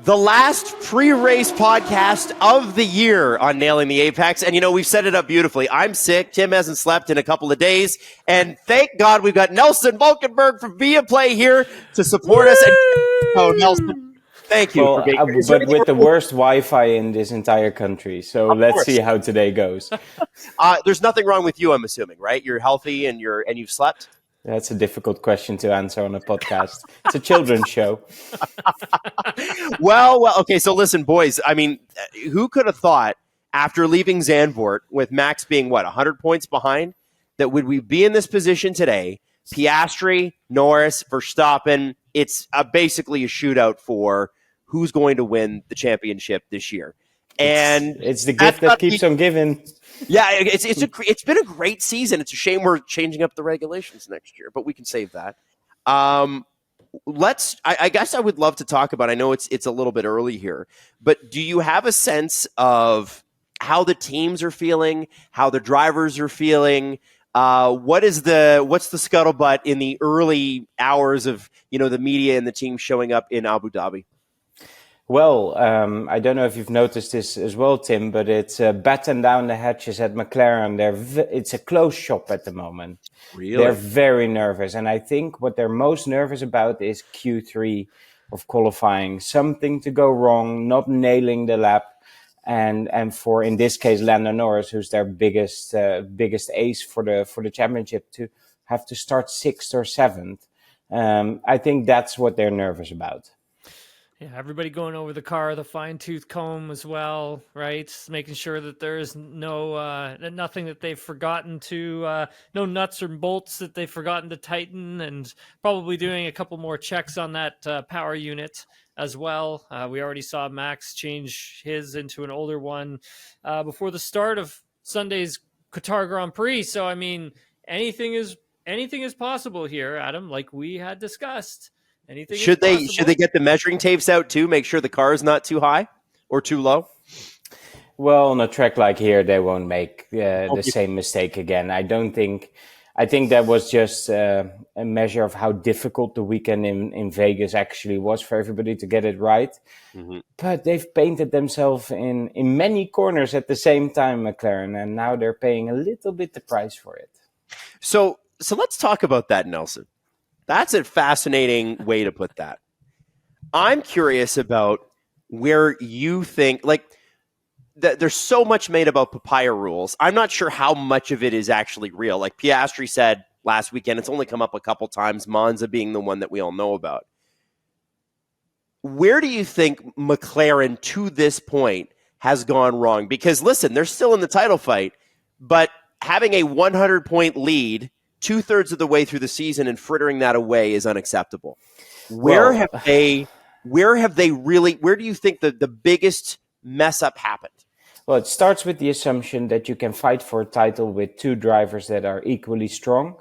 The last pre-race podcast of the year on Nailing the Apex. And, we've set it up beautifully. I'm sick. Tim hasn't slept in a couple of days. And thank God we've got Nelson Volkenberg from Viaplay here to support us. And, Nelson, thank you for being here. But with the worst Wi-Fi in this entire country. So let's see how today goes. There's nothing wrong with you, I'm assuming, right? You're healthy and you've slept? That's a difficult question to answer on a podcast. It's a children's show. Well, okay. So listen, boys, who could have thought after leaving Zandvoort with Max being 100 points behind, that would we be in this position today? Piastri, Norris, Verstappen, it's basically a shootout for who's going to win the championship this year. And it's the gift that keeps on giving. Yeah, it's been a great season. It's a shame we're changing up the regulations next year, but we can save that. I guess I would love to talk about, I know it's a little bit early here, but do you have a sense of how the teams are feeling, how the drivers are feeling? What's the scuttlebutt in the early hours of, the media and the team showing up in Abu Dhabi? Well, I don't know if you've noticed this as well, Tim, but it's batten down the hatches at McLaren. It's a closed shop at the moment. Really? They're very nervous. And I think what they're most nervous about is Q3 of qualifying. Something to go wrong, not nailing the lap. And for, in this case, Lando Norris, who's their biggest ace for the championship, to have to start 6th or 7th. I think that's what they're nervous about. Yeah, everybody going over the car, the fine-tooth comb as well, right? Making sure that there's nothing that they've forgotten to, no nuts or bolts that they've forgotten to tighten, and probably doing a couple more checks on that power unit as well. We already saw Max change his into an older one before the start of Sunday's Qatar Grand Prix. So, anything is possible here, Adam, like we had discussed. Should they get the measuring tapes out too? Make sure the car is not too high or too low? Well, on a track like here, they won't make the same mistake again. I think that was just a measure of how difficult the weekend in Vegas actually was for everybody to get it right. Mm-hmm. But they've painted themselves in many corners at the same time, McLaren, and now they're paying a little bit the price for it. So let's talk about that, Nelson. That's a fascinating way to put that. I'm curious about where you think, there's so much made about papaya rules. I'm not sure how much of it is actually real. Like Piastri said last weekend, it's only come up a couple times, Monza being the one that we all know about. Where do you think McLaren to this point has gone wrong? Because listen, they're still in the title fight, but having a 100-point lead 2/3 of the way through the season and frittering that away is unacceptable. Where do you think the biggest mess up happened? Well, it starts with the assumption that you can fight for a title with two drivers that are equally strong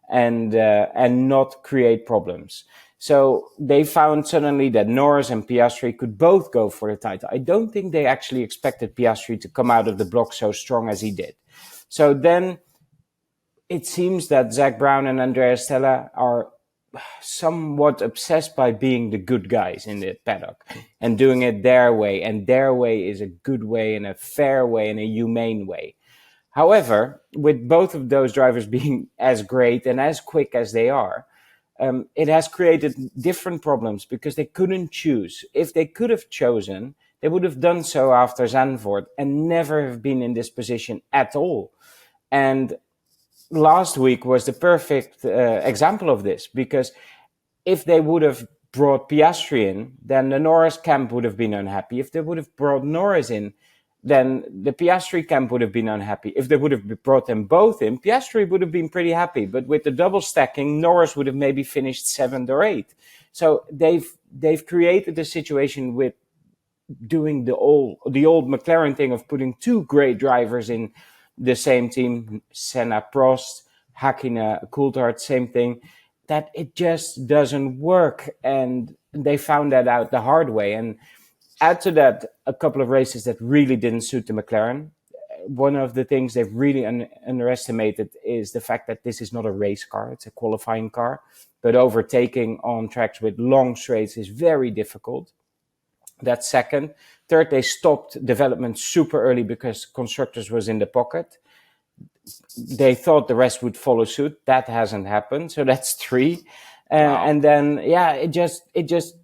and not create problems. So they found suddenly that Norris and Piastri could both go for the title. I don't think they actually expected Piastri to come out of the block so strong as he did. So then it seems that Zach Brown and Andrea Stella are somewhat obsessed by being the good guys in the paddock and doing it their way. And their way is a good way and a fair way and a humane way. However, with both of those drivers being as great and as quick as they are, it has created different problems because they couldn't choose. If they could have chosen, they would have done so after Zandvoort and never have been in this position at all. And last week was the perfect example of this, because if they would have brought Piastri in, then the Norris camp would have been unhappy. If they would have brought Norris in, then the Piastri camp would have been unhappy. If they would have brought them both in, Piastri would have been pretty happy. But with the double stacking, Norris would have maybe finished 7th or 8th. So they've created a situation with doing the old McLaren thing of putting two great drivers in the same team, Senna, Prost, Hakkinen, Coulthard, same thing, that it just doesn't work. And they found that out the hard way. And add to that a couple of races that really didn't suit the McLaren. One of the things they've really underestimated is the fact that this is not a race car, it's a qualifying car. But overtaking on tracks with long straights is very difficult. That's second. Third, they stopped development super early because constructors was in the pocket. They thought the rest would follow suit. That hasn't happened. So that's three. Wow. And then, it just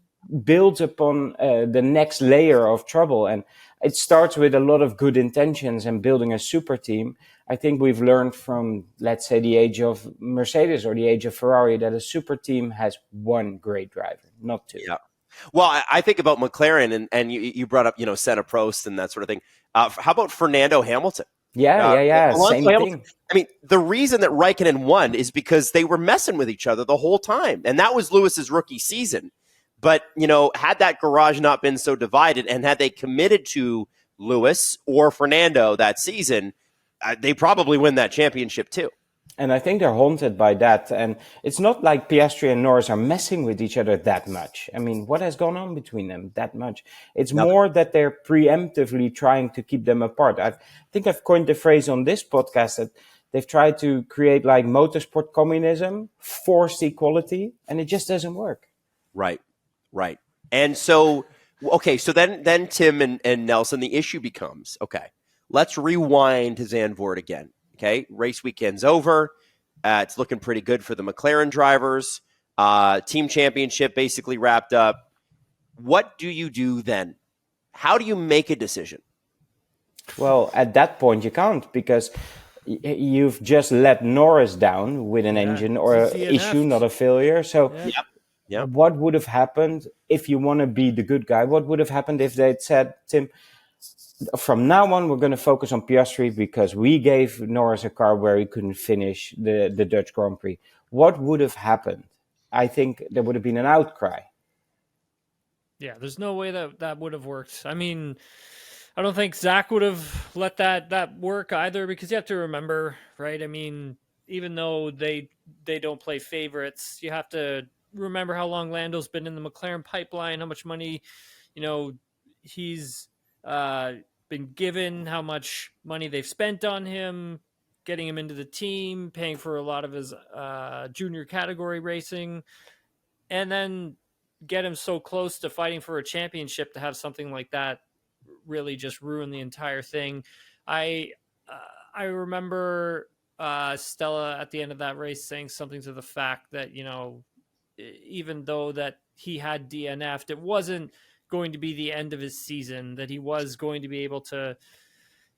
builds upon the next layer of trouble. And it starts with a lot of good intentions and building a super team. I think we've learned from, let's say, the age of Mercedes or the age of Ferrari that a super team has one great driver, not two. Yeah. Well, I think about McLaren, and you brought up, Senna, Prost, and that sort of thing. How about Fernando Hamilton? Yeah. Alonso Same Hamilton. thing. I mean, the reason that Raikkonen won is because they were messing with each other the whole time, and that was Lewis's rookie season. But had that garage not been so divided, and had they committed to Lewis or Fernando that season, they probably win that championship too. And I think they're haunted by that. And it's not like Piastri and Norris are messing with each other that much. I mean, what has gone on between them that much? It's Nothing. more that they're preemptively trying to keep them apart. I think I've coined the phrase on this podcast that they've tried to create like motorsport communism, forced equality, and it just doesn't work. Right. And so, okay, so then Tim and Nelson, the issue becomes, okay, let's rewind to Zandvoort again. Okay, race weekend's over. It's looking pretty good for the McLaren drivers. Team championship basically wrapped up. What do you do then? How do you make a decision? Well, at that point, you can't because you've just let Norris down with an engine or an issue, not a failure. So Yep. what would have happened if you want to be the good guy? What would have happened if they'd said, Tim, from now on, we're going to focus on Piastri because we gave Norris a car where he couldn't finish the Dutch Grand Prix. What would have happened? I think there would have been an outcry. Yeah, there's no way that would have worked. I mean, I don't think Zach would have let that work either because you have to remember, right? I mean, even though they don't play favorites, you have to remember how long Lando's been in the McLaren pipeline, how much money, he's been given, how much money they've spent on him, getting him into the team, paying for a lot of his junior category racing, and then get him so close to fighting for a championship to have something like that really just ruin the entire thing. I remember Stella at the end of that race saying something to the fact that, even though that he had DNF'd, it wasn't going to be the end of his season, that he was going to be able to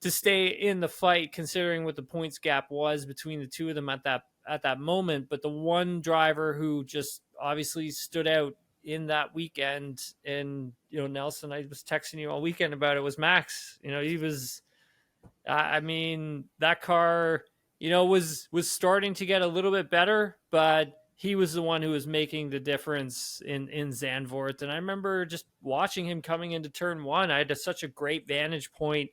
stay in the fight, considering what the points gap was between the two of them at that moment. But the one driver who just obviously stood out in that weekend, and Nelson, I was texting you all weekend about it, was Max. He was, I mean, that car, was starting to get a little bit better, but he was the one who was making the difference in Zandvoort. And I remember just watching him coming into turn one. I had such a great vantage point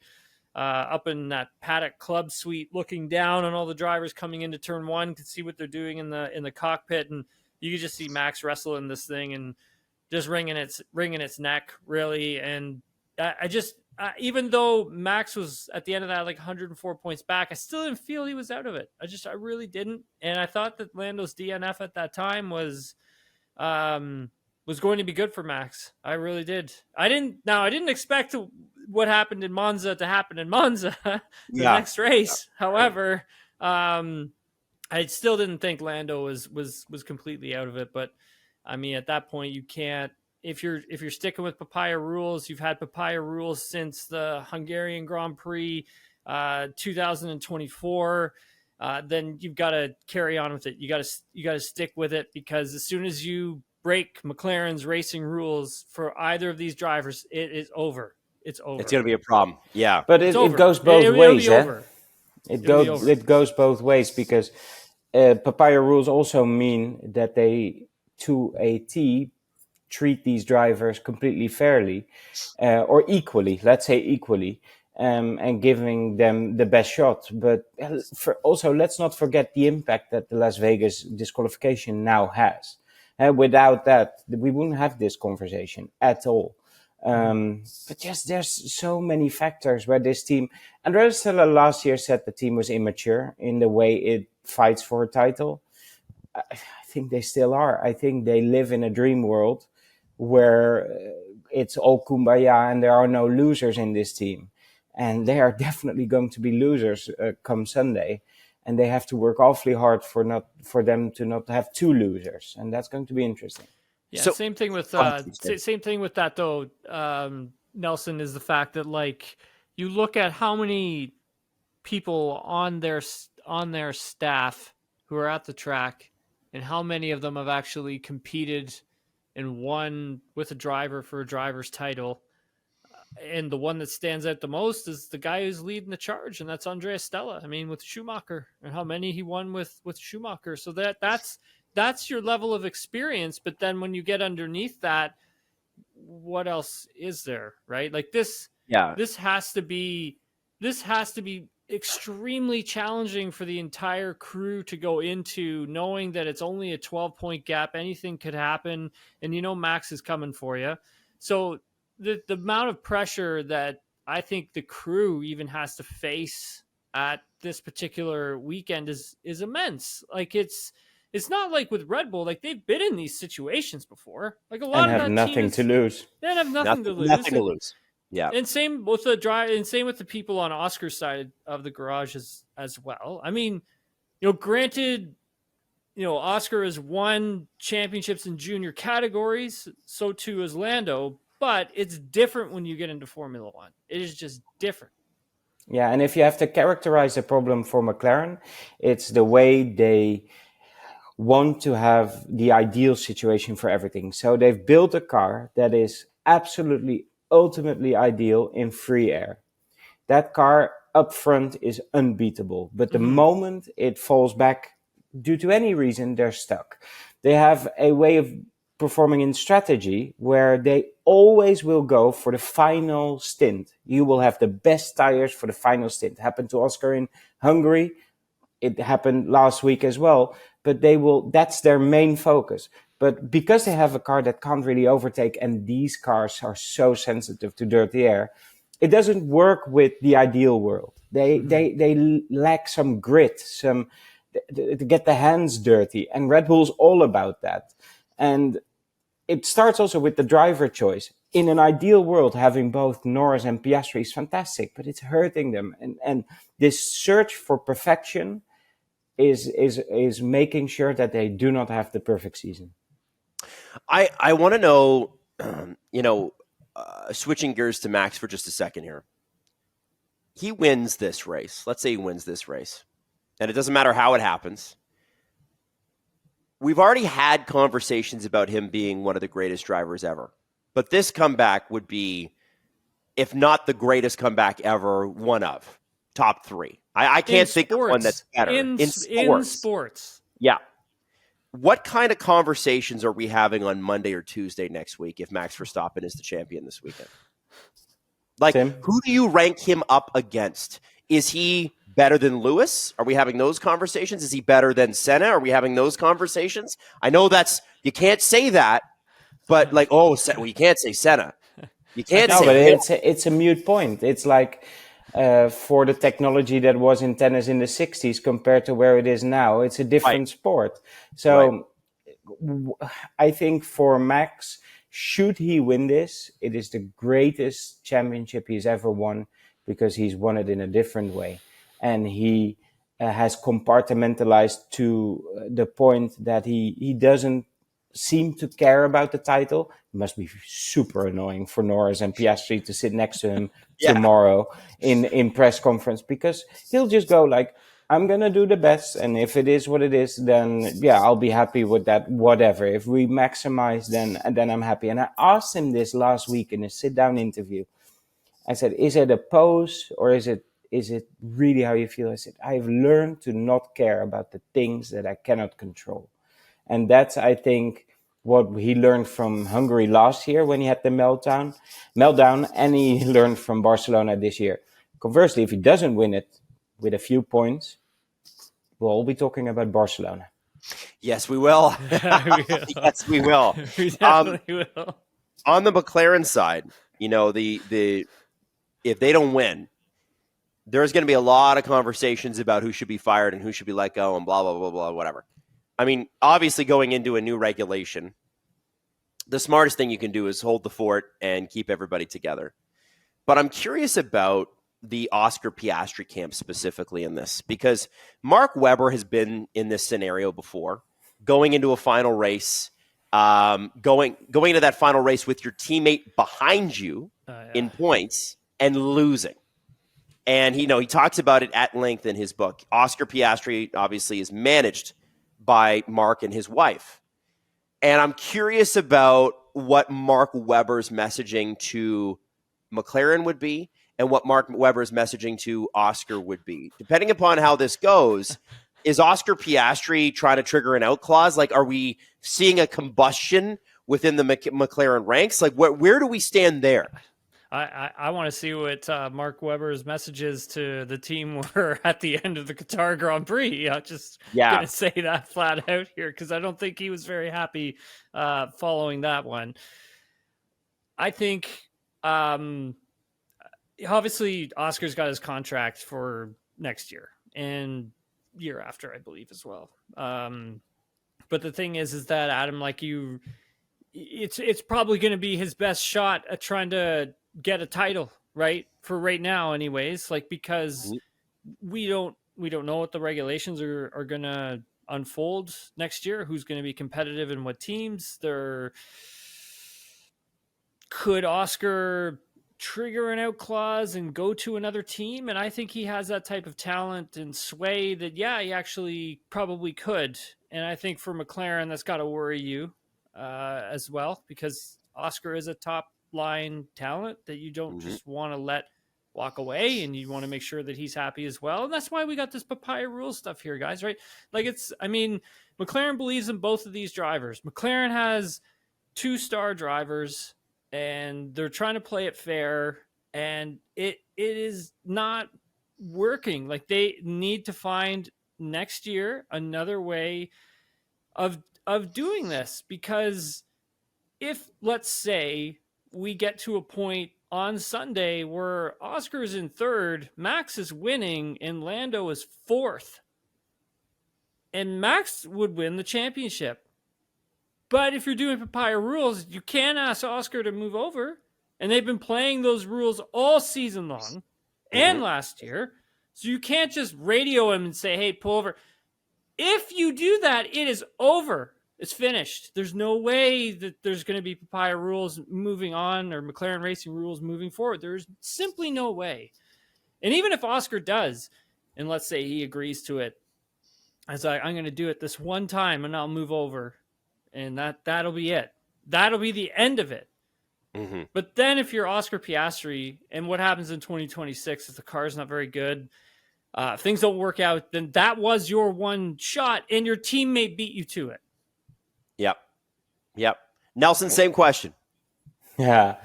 up in that paddock club suite, looking down on all the drivers coming into turn one, could see what they're doing in the cockpit. And you could just see Max wrestling this thing and just wringing its neck, really. And I just, even though Max was at the end of that like 104 points back, I still didn't feel he was out of it. I really didn't. And I thought that Lando's DNF at that time was going to be good for Max. I really did. I didn't expect what happened in Monza to happen in Monza the next race. Yeah. However, I still didn't think Lando was completely out of it. But I mean, at that point, you can't. If you're sticking with papaya rules, you've had papaya rules since the Hungarian Grand Prix 2024. Then you've got to carry on with it. You got to stick with it, because as soon as you break McLaren's racing rules for either of these drivers, it is over. It's over. It's going to be a problem. Yeah, but it goes both ways. It goes both ways, because papaya rules also mean that they, to a T, treat these drivers completely fairly, or equally, let's say equally, and giving them the best shot. But also, let's not forget the impact that the Las Vegas disqualification now has. Without that, we wouldn't have this conversation at all. But just there's so many factors where this team, Andrea Stella last year said the team was immature in the way it fights for a title. I think they still are. I think they live in a dream world where it's all kumbaya and there are no losers in this team. And they are definitely going to be losers come Sunday. And they have to work awfully hard for them to not have two losers. And that's going to be interesting. Yeah, So- same thing with same thing with that though, Nelson, is the fact that like you look at how many people on their staff who are at the track and how many of them have actually competed and won with a driver for a driver's title. And the one that stands out the most is the guy who's leading the charge, and that's Andrea Stella. I mean, with Schumacher, and how many he won with Schumacher. So that's your level of experience. But then when you get underneath that, what else is there, right? Like this has to be extremely challenging for the entire crew to go into, knowing that it's only a 12-point gap. Anything could happen, and Max is coming for you. So the amount of pressure that I think the crew even has to face at this particular weekend is immense. Like it's not like with Red Bull, like they've been in these situations before. Like a lot and of have that nothing to lose. They have nothing to lose. Nothing to lose. Yeah. And same with the people on Oscar's side of the garage as well. I mean, granted, Oscar has won championships in junior categories, so too has Lando, but it's different when you get into Formula One. It is just different. Yeah, and if you have to characterize the problem for McLaren, it's the way they want to have the ideal situation for everything. So they've built a car that is absolutely, ultimately ideal in free air. That car up front is unbeatable, but the moment it falls back due to any reason, they're stuck. They have a way of performing in strategy where they always will go for the final stint. You will have the best tires for the final stint. It happened to Oscar in Hungary. It happened last week as well, but that's their main focus. But because they have a car that can't really overtake, and these cars are so sensitive to dirty air, it doesn't work with the ideal world. They lack some grit, to get the hands dirty, and Red Bull's all about that. And it starts also with the driver choice. In an ideal world, having both Norris and Piastri is fantastic, but it's hurting them. And this search for perfection is making sure that they do not have the perfect season. I want to know, switching gears to Max for just a second here. He wins this race. Let's say he wins this race. And it doesn't matter how it happens. We've already had conversations about him being one of the greatest drivers ever. But this comeback would be, if not the greatest comeback ever, one of top three. I can't think of one that's better. In sports. Yeah. What kind of conversations are we having on Monday or Tuesday next week if Max Verstappen is the champion this weekend? Like, Tim? Who do you rank him up against? Is he better than Lewis? Are we having those conversations? Is he better than Senna? Are we having those conversations? I know you can't say that, but you can't say Senna. You can't say. No, but it's a mute point. It's like for the technology that was in tennis in the 60s compared to where it is now, it's a different sport. So I think for Max, should he win this, it is the greatest championship he's ever won because he's won it in a different way. And he has compartmentalized to the point that he doesn't seem to care about the title. It must be super annoying for Norris and Piastri to sit next to him tomorrow in press conference, because he'll just go like, I'm going to do the best. And if it is what it is, then I'll be happy with that, whatever. If we maximize, then I'm happy. And I asked him this last week in a sit-down interview. I said, is it a pose or is it really how you feel? I said, I've learned to not care about the things that I cannot control. And that's, I think, what he learned from Hungary last year when he had the meltdown, and he learned from Barcelona this year. Conversely, if he doesn't win it with a few points, we'll all be talking about Barcelona. Yes, we will. Yes, we will. We definitely will. On the McLaren side, if they don't win, there's going to be a lot of conversations about who should be fired and who should be let go and blah, blah, blah, blah, whatever. I mean, obviously going into a new regulation, the smartest thing you can do is hold the fort and keep everybody together. But I'm curious about the Oscar Piastri camp specifically in this, because Mark Webber has been in this scenario before, going into a final race, going into that final race with your teammate behind you in points and losing. And he talks about it at length in his book. Oscar Piastri obviously is managed by Mark and his wife. And I'm curious about what Mark Webber's messaging to McLaren would be and what Mark Webber's messaging to Oscar would be. Depending upon how this goes, is Oscar Piastri trying to trigger an out clause? Like, are we seeing a combustion within the McLaren ranks? Like, where do we stand there? I want to see what Mark Webber's messages to the team were at the end of the Qatar Grand Prix. I'm just going to say that flat out here because I don't think he was very happy following that one. I think, obviously, Oscar's got his contract for next year and year after, I believe, as well. But the thing is that, Adam, like it's probably going to be his best shot at trying to get a title, right? For right now anyways, like, because we don't know what the regulations are going to unfold next year, who's going to be competitive and what teams. Could Oscar trigger an out clause and go to another team? And I think he has that type of talent and sway that, he actually probably could. And I think for McLaren, that's got to worry you as well, because Oscar is a top line talent that you don't just want to let walk away, and you want to make sure that he's happy as well. And that's why we got this papaya rule stuff here, guys, right? Like, McLaren believes in both of these drivers. McLaren has 2-star drivers and they're trying to play it fair, and it is not working. Like, they need to find next year another way of doing this, because if, let's say, we get to a point on Sunday where Oscar is in third, Max is winning, and Lando is fourth, and Max would win the championship. But if you're doing papaya rules, you can't ask Oscar to move over. And they've been playing those rules all season long and last year. So you can't just radio him and say, hey, pull over. If you do that, it is over. It's finished. There's no way that there's going to be papaya rules moving on, or McLaren racing rules moving forward. There's simply no way. And even if Oscar does, and let's say he agrees to it, as I'm going to do it this one time and I'll move over, and that'll be it. That'll be the end of it. But then if you're Oscar Piastri, and what happens in 2026 if the car's not very good, things don't work out, then that was your one shot, and your teammate beat you to it. Yep. Nelson, same question. Yeah.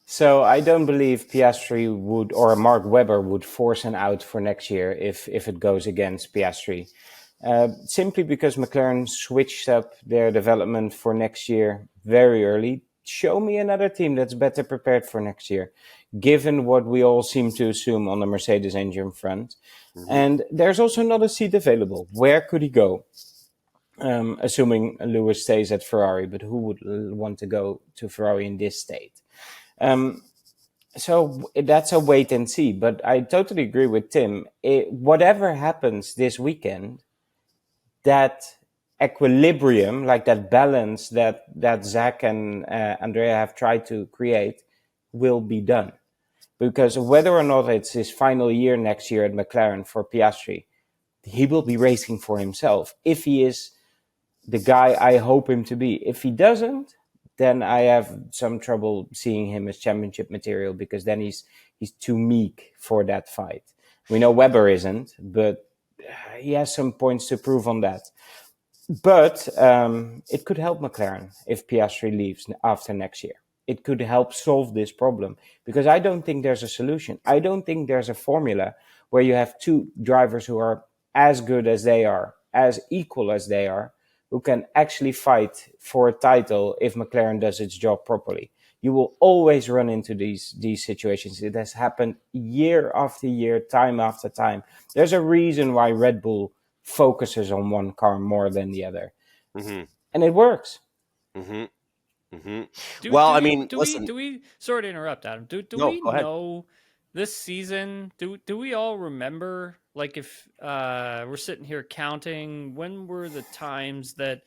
So I don't believe Piastri would, or Mark Webber would, force an out for next year if it goes against Piastri. Simply because McLaren switched up their development for next year very early. Show me another team that's better prepared for next year, given what we all seem to assume on the Mercedes engine front. And there's also not a seat available. Where could he go? Assuming Lewis stays at Ferrari, but who would want to go to Ferrari in this state? So that's a wait and see. But I totally agree with Tim. Whatever happens this weekend, that equilibrium, like that balance that Zach and Andrea have tried to create, will be done. Because whether or not it's his final year next year at McLaren for Piastri, he will be racing for himself. If he is the guy I hope him to be. If he doesn't, then I have some trouble seeing him as championship material, because then he's too meek for that fight. We know Webber isn't, but he has some points to prove on that. But it could help McLaren if Piastri leaves after next year. It could help solve this problem, because I don't think there's a solution. I don't think there's a formula where you have two drivers who are as good as they are, as equal as they are, who can actually fight for a title if McLaren does its job properly. You will always run into these situations. It has happened year after year, time after time. There's a reason why Red Bull focuses on one car more than the other. And it works. Mm-hmm. Do, Well, do I we, mean, do listen. we, do we, sorry to interrupt, Adam. Do No, we go ahead. know this season? Do we all remember, like, if we're sitting here counting, when were the times that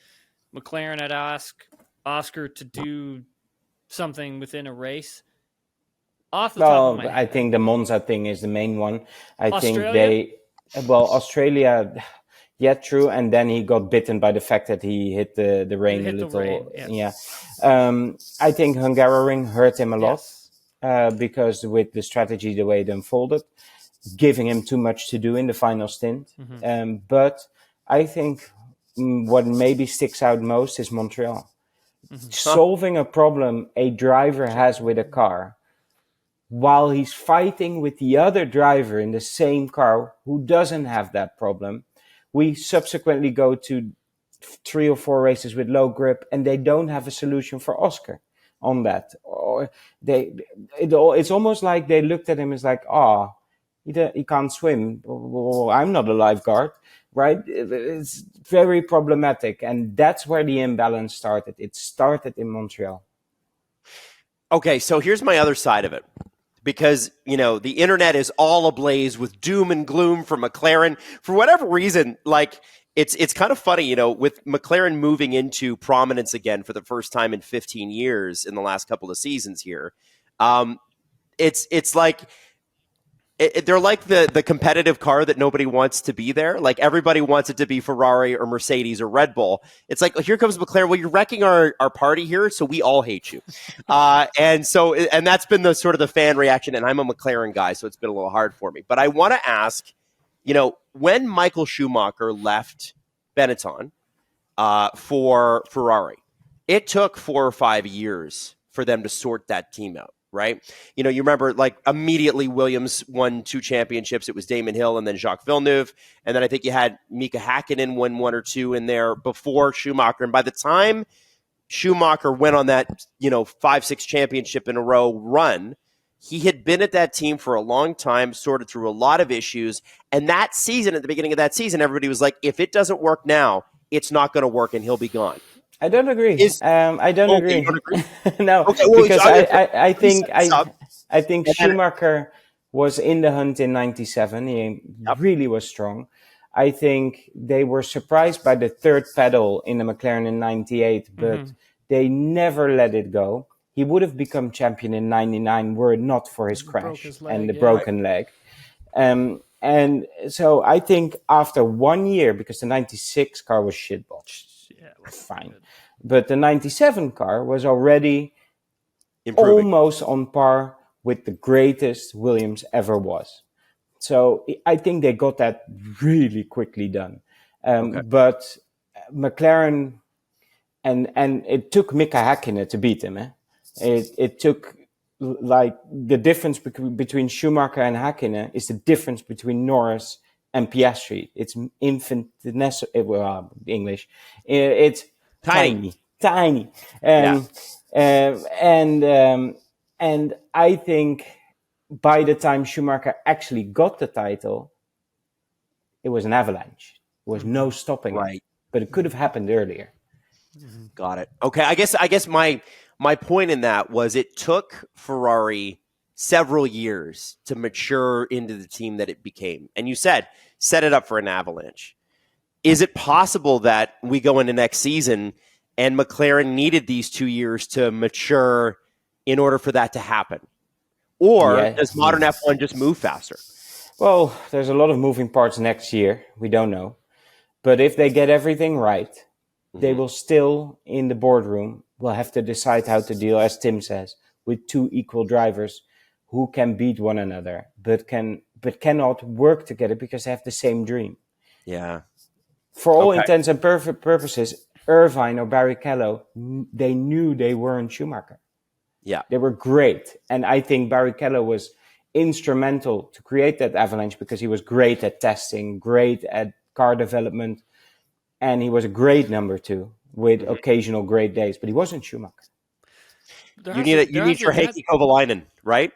McLaren had asked Oscar to do something within a race? Off the top of Well, my I head, think the Monza thing is the main one. I think Australia. Australia, yeah, true. And then he got bitten by the fact that he hit the rain a Hit the little. rain, Yeah. yes. I think Hungaroring hurt him a lot Yes. because with the strategy, the way it unfolded, giving him too much to do in the final stint. But I think what maybe sticks out most is Montreal. Solving a problem a driver has with a car while he's fighting with the other driver in the same car who doesn't have that problem. We subsequently go to 3 or 4 races with low grip and they don't have a solution for Oscar on that. Or it's almost like they looked at him as like, he can't swim. Well, I'm not a lifeguard, right? It's very problematic. And that's where the imbalance started. It started in Montreal. Okay, so here's my other side of it. Because, the internet is all ablaze with doom and gloom for McLaren. For whatever reason, like, it's kind of funny, with McLaren moving into prominence again for the first time in 15 years in the last couple of seasons here. It's like they're like the competitive car that nobody wants to be there. Like everybody wants it to be Ferrari or Mercedes or Red Bull. It's like, here comes McLaren. Well, you're wrecking our party here, so we all hate you. And that's been the sort of the fan reaction. And I'm a McLaren guy, so it's been a little hard for me. But I want to ask, when Michael Schumacher left Benetton for Ferrari, it took 4 or 5 years for them to sort that team out. Right. You remember like immediately Williams won 2 championships. It was Damon Hill and then Jacques Villeneuve. And then I think you had Mika Hakkinen win 1 or 2 in there before Schumacher. And by the time Schumacher went on that, 5-6 championship in a row run, he had been at that team for a long time, sorted through a lot of issues. And that season, at the beginning of that season, everybody was like, if it doesn't work now, it's not going to work and he'll be gone. I don't agree. I don't agree. You don't agree? No, okay, well, because I think Schumacher was in the hunt in 97. He really was strong. I think they were surprised by the third pedal in the McLaren in 98, but they never let it go. He would have become champion in 99 were it not for his crash and the broken leg. And so I think after 1 year, because the 96 car was shitball. Yeah, it was fine. Good. But the 97 car was already almost on par with the greatest Williams ever was. So I think they got that really quickly done. But McLaren, and it took Mika Hakkinen to beat him. It took, like, the difference between Schumacher and Hakkinen is the difference between Norris and Piastri. It's infinitesimal, English. It's tiny. And I think by the time Schumacher actually got the title, it was an avalanche. There was no stopping it. But it could have happened earlier. Got it. Okay, I guess my point in that was it took Ferrari several years to mature into the team that it became. And you said, set it up for an avalanche. Is it possible that we go into next season and McLaren needed these 2 years to mature in order for that to happen? Or does modern F1 just move faster? Well, there's a lot of moving parts next year. We don't know. But if they get everything right, they will still, in the boardroom, will have to decide how to deal, as Tim says, with 2 equal drivers who can beat one another, but cannot work together because they have the same dream. Yeah. For all intents and purposes, Irvine or Barrichello, they knew they weren't Schumacher. Yeah. They were great. And I think Barrichello was instrumental to create that avalanche because he was great at testing, great at car development, and he was a great number 2 with occasional great days, but he wasn't Schumacher. You need your Heikki Kovalainen, right?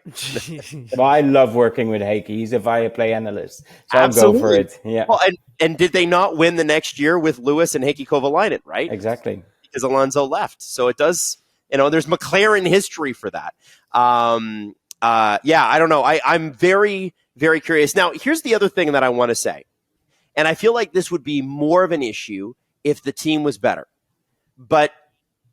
Well, I love working with Heikki. He's a Viaplay analyst, so Absolutely. I'll go for it. Yeah. Well, and did they not win the next year with Lewis and Heikki Kovalainen, right? Exactly. Because Alonso left. So it does There's McLaren history for that. I don't know. I'm very, very curious. Now, here's the other thing that I want to say. And I feel like this would be more of an issue if the team was better. But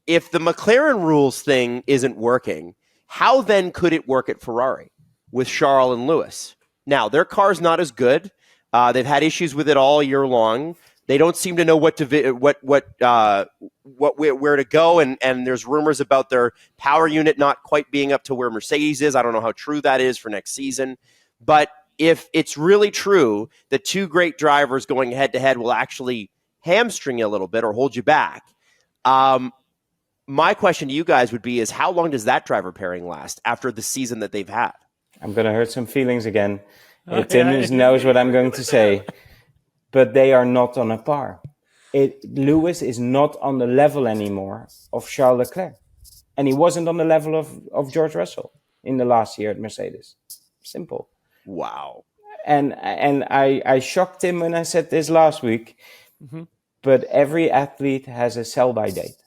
if the McLaren rules thing isn't working, how then could it work at Ferrari with Charles and Lewis? Now, their car's not as good. They've had issues with it all year long. They don't seem to know where to go, and there's rumors about their power unit not quite being up to where Mercedes is. I don't know how true that is for next season, but if it's really true that two great drivers going head to head will actually hamstring you a little bit or hold you back, my question to you guys would be: is how long does that driver pairing last after the season that they've had? I'm going to hurt some feelings again. Tim knows what I'm going to say. But they are not on a par. Lewis is not on the level anymore of Charles Leclerc. And he wasn't on the level of George Russell in the last year at Mercedes. Simple. Wow. And I shocked him when I said this last week. Mm-hmm. But every athlete has a sell-by date.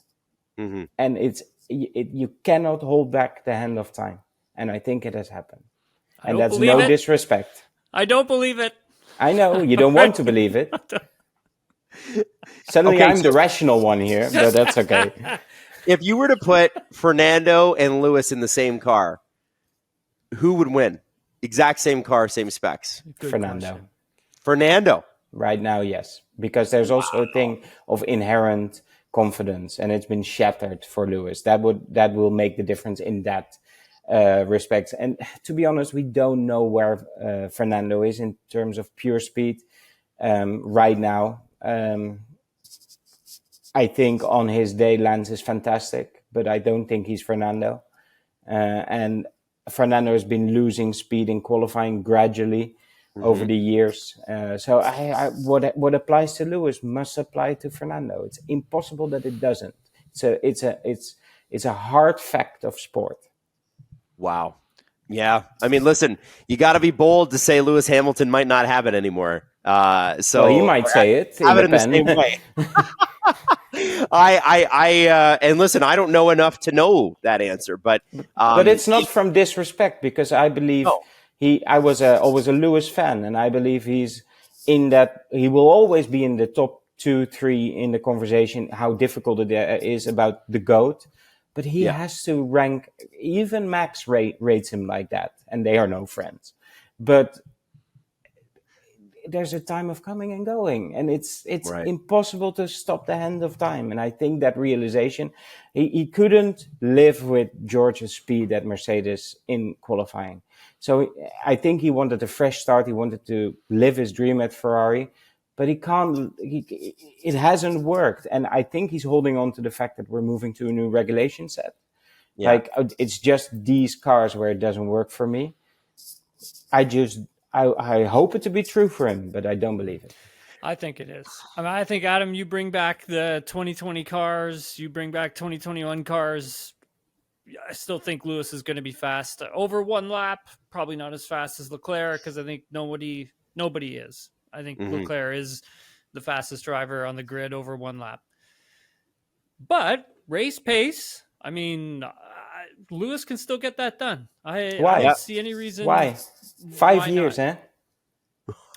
Mm-hmm. And you cannot hold back the hand of time. And I think it has happened. And that's no disrespect. I don't believe it. I know, you don't want to believe it. Suddenly I'm the rational one here, but that's okay. If you were to put Fernando and Lewis in the same car, who would win? Exact same car, same specs. Good Fernando. Question. Fernando. Right now, yes. Because there's also a thing of inherent confidence, and it's been shattered for Lewis. That will make the difference in that respect. And to be honest, we don't know where Fernando is in terms of pure speed right now. I think on his day, Lance is fantastic, but I don't think he's Fernando. And Fernando has been losing speed in qualifying gradually over the years. So what applies to Lewis must apply to Fernando. It's impossible that it doesn't. It's a hard fact of sport. Wow. Yeah. I mean, listen, you got to be bold to say Lewis Hamilton might not have it anymore. So you might say it. Have it in the same way. And listen, I don't know enough to know that answer, but it's not from disrespect, because I believe I was always a Lewis fan, and I believe he's in that. He will always be in the top 2-3 in the conversation. How difficult it is about the GOAT. But he has to rank, even Max rates him like that, and they are no friends. But there's a time of coming and going, and it's impossible to stop the hand of time. And I think that realization, he couldn't live with George's speed at Mercedes in qualifying. So I think he wanted a fresh start. He wanted to live his dream at Ferrari. But he can't. It hasn't worked, and I think he's holding on to the fact that we're moving to a new regulation set. Yeah. Like it's just these cars where it doesn't work for me. I hope it to be true for him, but I don't believe it. I think it is. I mean, I think, Adam, you bring back the 2020 cars, you bring back 2021 cars. I still think Lewis is going to be fast over one lap. Probably not as fast as Leclerc, because I think nobody is. I think Leclerc is the fastest driver on the grid over one lap. But race pace, I mean, Lewis can still get that done. I don't see any reason. Why? 5 years, not.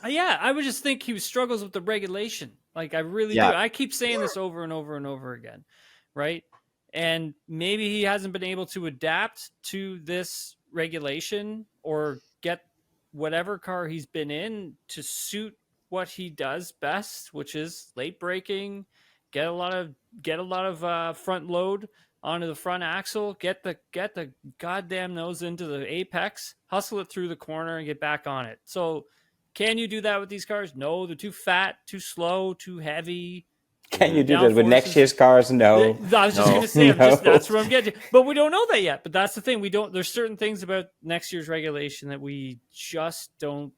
Yeah, I would just think he struggles with the regulation. Like, I really do. I keep saying this over and over and over again, right? And maybe he hasn't been able to adapt to this regulation or get whatever car he's been in to suit what he does best, which is late braking, get a lot of front load onto the front axle, get the goddamn nose into the apex, hustle it through the corner, and get back on it. So can you do that with these cars? No, they're too fat, too slow, too heavy. Can you do that with next year's cars? No. I was just going to say, that's where I'm getting to. But we don't know that yet. But that's the thing. There's certain things about next year's regulation that we just don't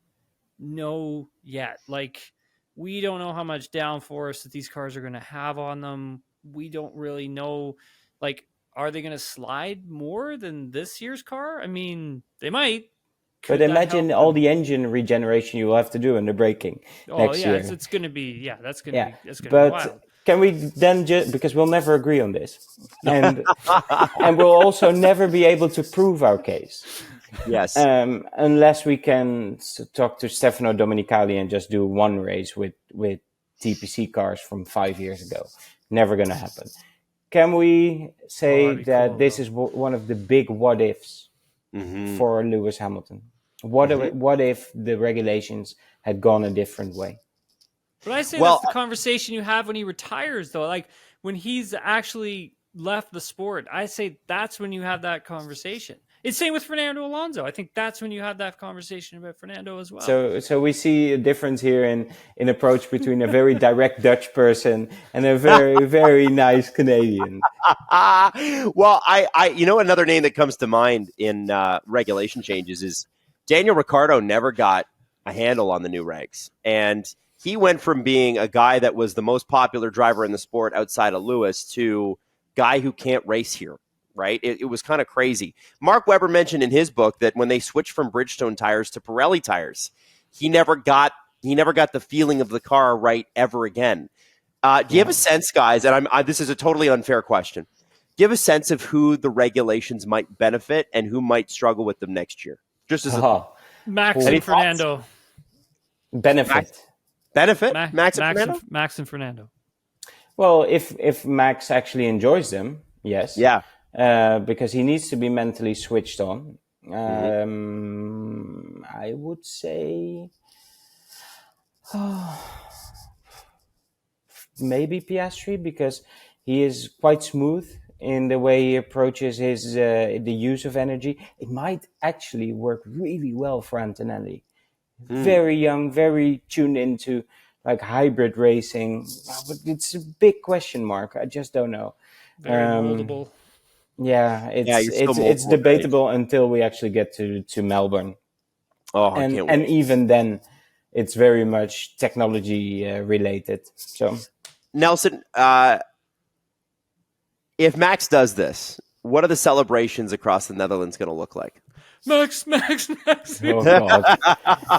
know yet. Like, we don't know how much downforce that these cars are going to have on them. We don't really know, like, are they going to slide more than this year's car? I mean, they might. But imagine all the engine regeneration you will have to do in the braking next year. It's going to be, that's going to be wild. Can we then just, because we'll never agree on this, and we'll also never be able to prove our case. Yes. Unless we can talk to Stefano Domenicali and just do one race with TPC cars from 5 years ago. Never going to happen. Can we say that cool, this is one of the big what ifs for Lewis Hamilton? What if the regulations had gone a different way? But I say that's the conversation you have when he retires, though. Like when he's actually left the sport, I say that's when you have that conversation. It's same with Fernando Alonso. I think that's when you have that conversation about Fernando as well. So we see a difference here in approach between a very direct Dutch person and a very, very nice Canadian. Well, I another name that comes to mind in regulation changes is Daniel Ricciardo never got a handle on the new regs. And he went from being a guy that was the most popular driver in the sport outside of Lewis to guy who can't race here, right? It was kind of crazy. Mark Webber mentioned in his book that when they switched from Bridgestone tires to Pirelli tires, he never got the feeling of the car right ever again. Do you have a sense, guys, and this is a totally unfair question, do you have a sense of who the regulations might benefit and who might struggle with them next year? Just as Max and Fernando. Benefit? Max and Fernando. Well, if Max actually enjoys them, yes. Yeah. Because he needs to be mentally switched on. I would say maybe Piastri, because he is quite smooth in the way he approaches his the use of energy. It might actually work really well for Antonelli. Very young, very tuned into like hybrid racing. But it's a big question mark. I just don't know. Very moldable. Yeah, it's debatable until we actually get to Melbourne. Oh, I can't wait. And even then, it's very much technology related. So, Nelson, if Max does this, what are the celebrations across the Netherlands going to look like? Max. Oh God,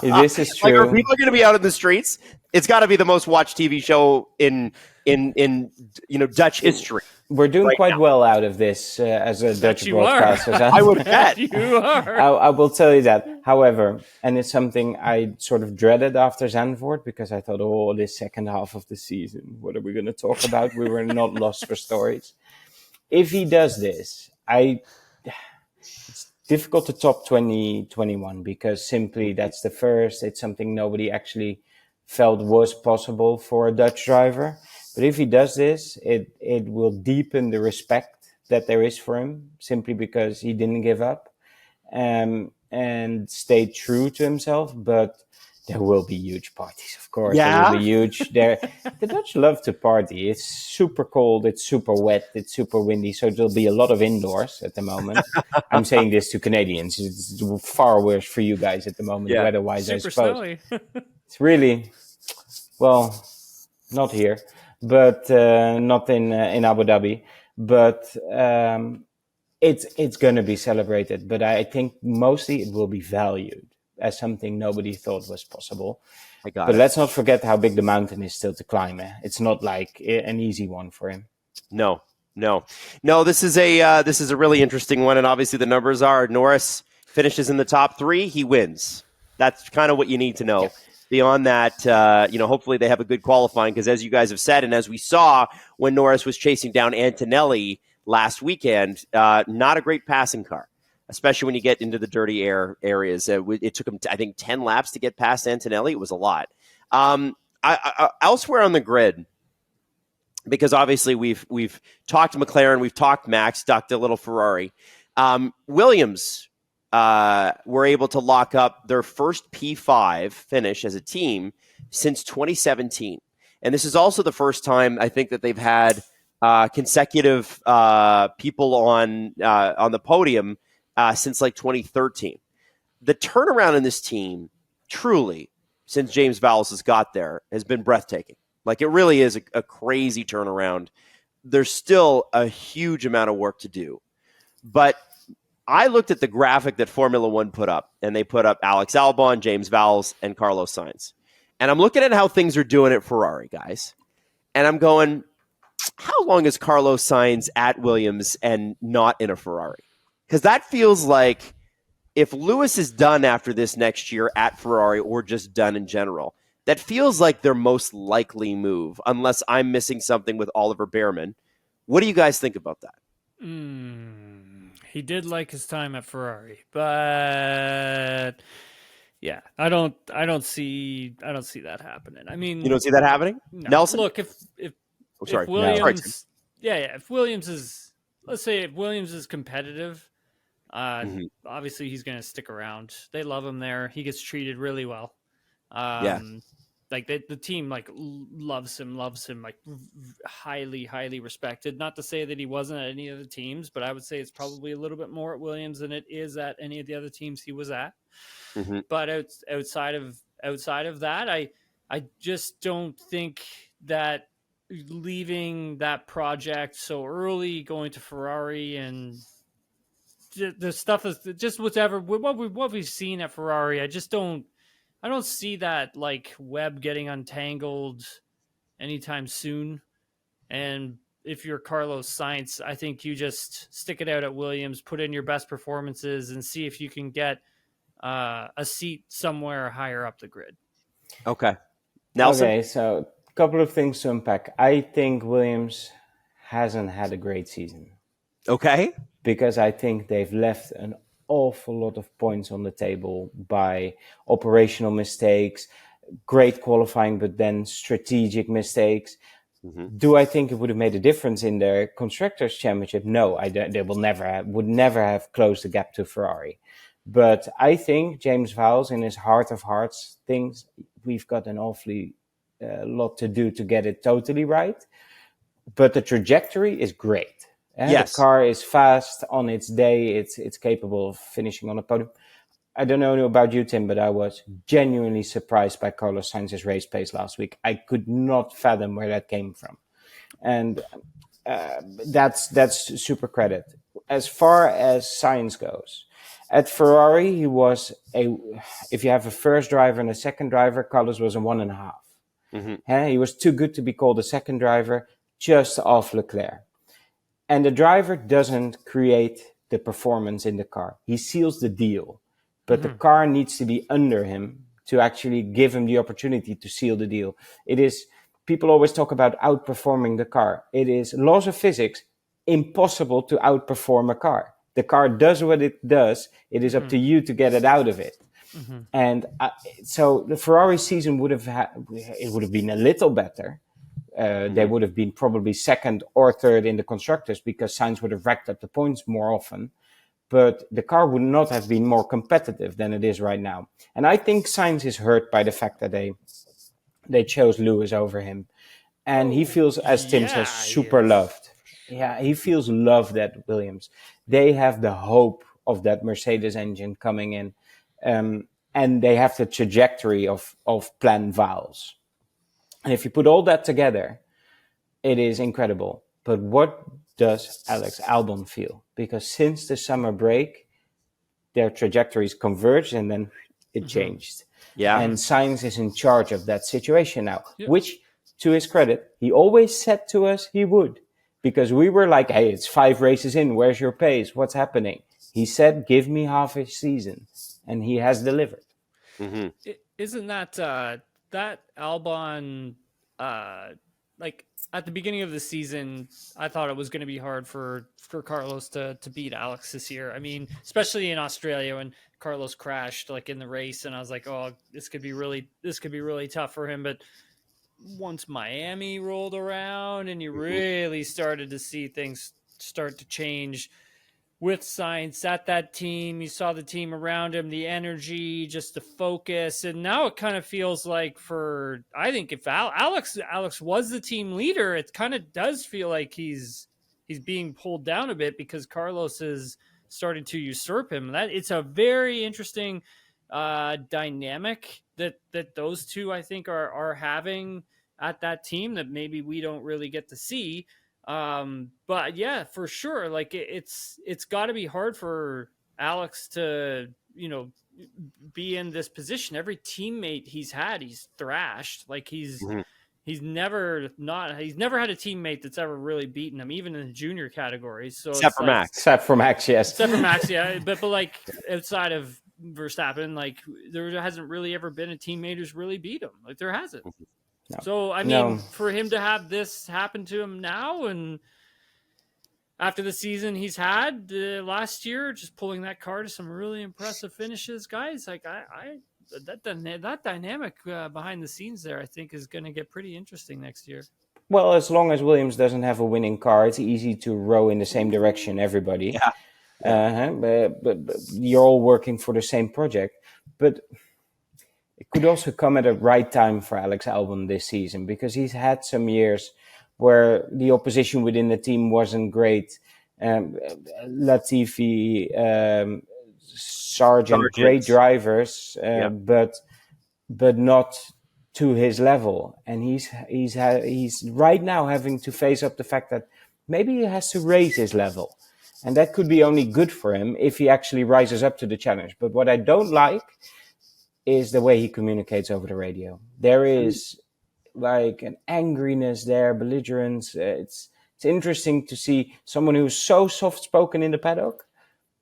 this is true. Like, are people going to be out in the streets? It's got to be the most watched TV show in Dutch history. We're doing quite well out of this as a Dutch broadcaster. I would bet you are. I will tell you that. However, and it's something I sort of dreaded after Zandvoort, because I thought, this second half of the season, what are we going to talk about? We were not lost for stories. If he does this, it's difficult to top 2021 because simply that's the first. It's something nobody actually felt was possible for a Dutch driver. But if he does this, it will deepen the respect that there is for him, simply because he didn't give up and stayed true to himself. But there will be huge parties, of course. Yeah. There will be huge. The Dutch love to party. It's super cold. It's super wet. It's super windy. So there'll be a lot of indoors at the moment. I'm saying this to Canadians. It's far worse for you guys at the moment, weather-wise, I suppose. Snowy. It's really, well, not here, but not in Abu Dhabi. But it's going to be celebrated. But I think mostly it will be valued as something nobody thought was possible. But let's not forget how big the mountain is still to climb. It's not like an easy one for him. No. This is a really interesting one, and obviously the numbers are Norris finishes in the top 3, he wins. That's kind of what you need to know. Yeah. Beyond that, hopefully they have a good qualifying, because as you guys have said, and as we saw when Norris was chasing down Antonelli last weekend, not a great passing car, especially when you get into the dirty air areas. It took him, I think, 10 laps to get past Antonelli. It was a lot. Elsewhere on the grid, because obviously we've talked McLaren, we've talked Max, talked a little Ferrari. Williams were able to lock up their first P5 finish as a team since 2017. And this is also the first time, I think, that they've had consecutive people on the podium since like 2013. The turnaround in this team, truly, since James Vowles has got there, has been breathtaking. Like, it really is a crazy turnaround. There's still a huge amount of work to do. But I looked at the graphic that Formula One put up, and they put up Alex Albon, James Vowles, and Carlos Sainz. And I'm looking at how things are doing at Ferrari, guys. And I'm going, how long is Carlos Sainz at Williams and not in a Ferrari? Because that feels like if Lewis is done after this next year at Ferrari or just done in general, that feels like their most likely move, unless I'm missing something with Oliver Behrman. What do you guys think about that? He did like his time at Ferrari, but yeah, I don't see that happening. I mean, You don't see that happening? no. Nelson? Look, if sorry. Williams, if Williams is, let's say if Williams is competitive, obviously he's going to stick around. They love him there. He gets treated really well. Like the team like loves him, like highly respected. Not to say that he wasn't at any of the teams, but I would say it's probably a little bit more at Williams than it is at any of the other teams he was at. But outside of that, I just don't think that leaving that project so early, going to Ferrari, and the stuff is just whatever what we've seen at Ferrari. I don't see that like web getting untangled anytime soon. And if you're Carlos Sainz, I think you just stick it out at Williams, put in your best performances, and see if you can get a seat somewhere higher up the grid. Okay. Nelson? Okay, so a couple of things to unpack. I think Williams hasn't had a great season. Okay. Because I think they've left an awful lot of points on the table by operational mistakes, great qualifying, but then strategic mistakes. Do I think it would have made a difference in their Constructors' Championship? No, they would never have closed the gap to Ferrari. But I think James Vowles, in his heart of hearts, thinks we've got an awfully lot to do to get it totally right. But the trajectory is great. Yes. The car is fast on its day. It's capable of finishing on a podium. I don't know about you, Tim, but I was genuinely surprised by Carlos Sainz's race pace last week. I could not fathom where that came from. And that's super credit. As far as Sainz goes, at Ferrari, he was if you have a first driver and a second driver, Carlos was a 1.5. He was too good to be called a second driver, just off Leclerc. And the driver doesn't create the performance in the car. He seals the deal. But the car needs to be under him to actually give him the opportunity to seal the deal. People always talk about outperforming the car. It is laws of physics, impossible to outperform a car. The car does what it does. It is up to you to get it out of it. And so the Ferrari season would have been a little better. They would have been probably second or third in the constructors because Sainz would have racked up the points more often. But the car would not have been more competitive than it is right now. And I think Sainz is hurt by the fact that they chose Lewis over him. And he feels, as Tim says, super loved. Yeah, he feels loved at Williams. They have the hope of that Mercedes engine coming in. And they have the trajectory of Plan Vowles. And if you put all that together, it is incredible. But what does Alex Albon feel? Because since the summer break, their trajectories converged and then it changed. Yeah. And Sainz is in charge of that situation now, which, to his credit, he always said to us he would. Because we were like, hey, it's 5 races in. Where's your pace? What's happening? He said, give me half a season. And he has delivered. Isn't that that Albon, like at the beginning of the season, I thought it was going to be hard for Carlos to beat Alex this year. I mean, especially in Australia when Carlos crashed like in the race, and I was like, oh, this could be really tough for him. But once Miami rolled around and you really started to see things start to change with Sainz at that team, you saw the team around him, the energy, just the focus. And now it kind of feels like I think if Alex was the team leader, it kind of does feel like he's being pulled down a bit because Carlos is starting to usurp him. It's a very interesting dynamic that those two, I think, are having at that team that maybe we don't really get to see. But yeah, for sure. Like it's got to be hard for Alex to, be in this position. Every teammate he's had, he's thrashed. Like he's he's never had a teammate that's ever really beaten him, even in the junior categories. So Except for Max. Except for Max, yes. Except for Max, yeah. But like outside of Verstappen, like there hasn't really ever been a teammate who's really beat him. Like there hasn't. No. So I mean, for him to have this happen to him now, and after the season he's had last year, just pulling that car to some really impressive finishes, guys. Like that dynamic behind the scenes there, I think, is going to get pretty interesting next year. Well, as long as Williams doesn't have a winning car, it's easy to row in the same direction, everybody. Yeah. But you're all working for the same project. But it could also come at the right time for Alex Albon this season, because he's had some years where the opposition within the team wasn't great. Latifi, Sargent, great drivers, but not to his level. And he's right now having to face up the fact that maybe he has to raise his level. And that could be only good for him if he actually rises up to the challenge. But what I don't like is the way he communicates over the radio. There is like an angriness there, belligerence. It's interesting to see someone who's so soft-spoken in the paddock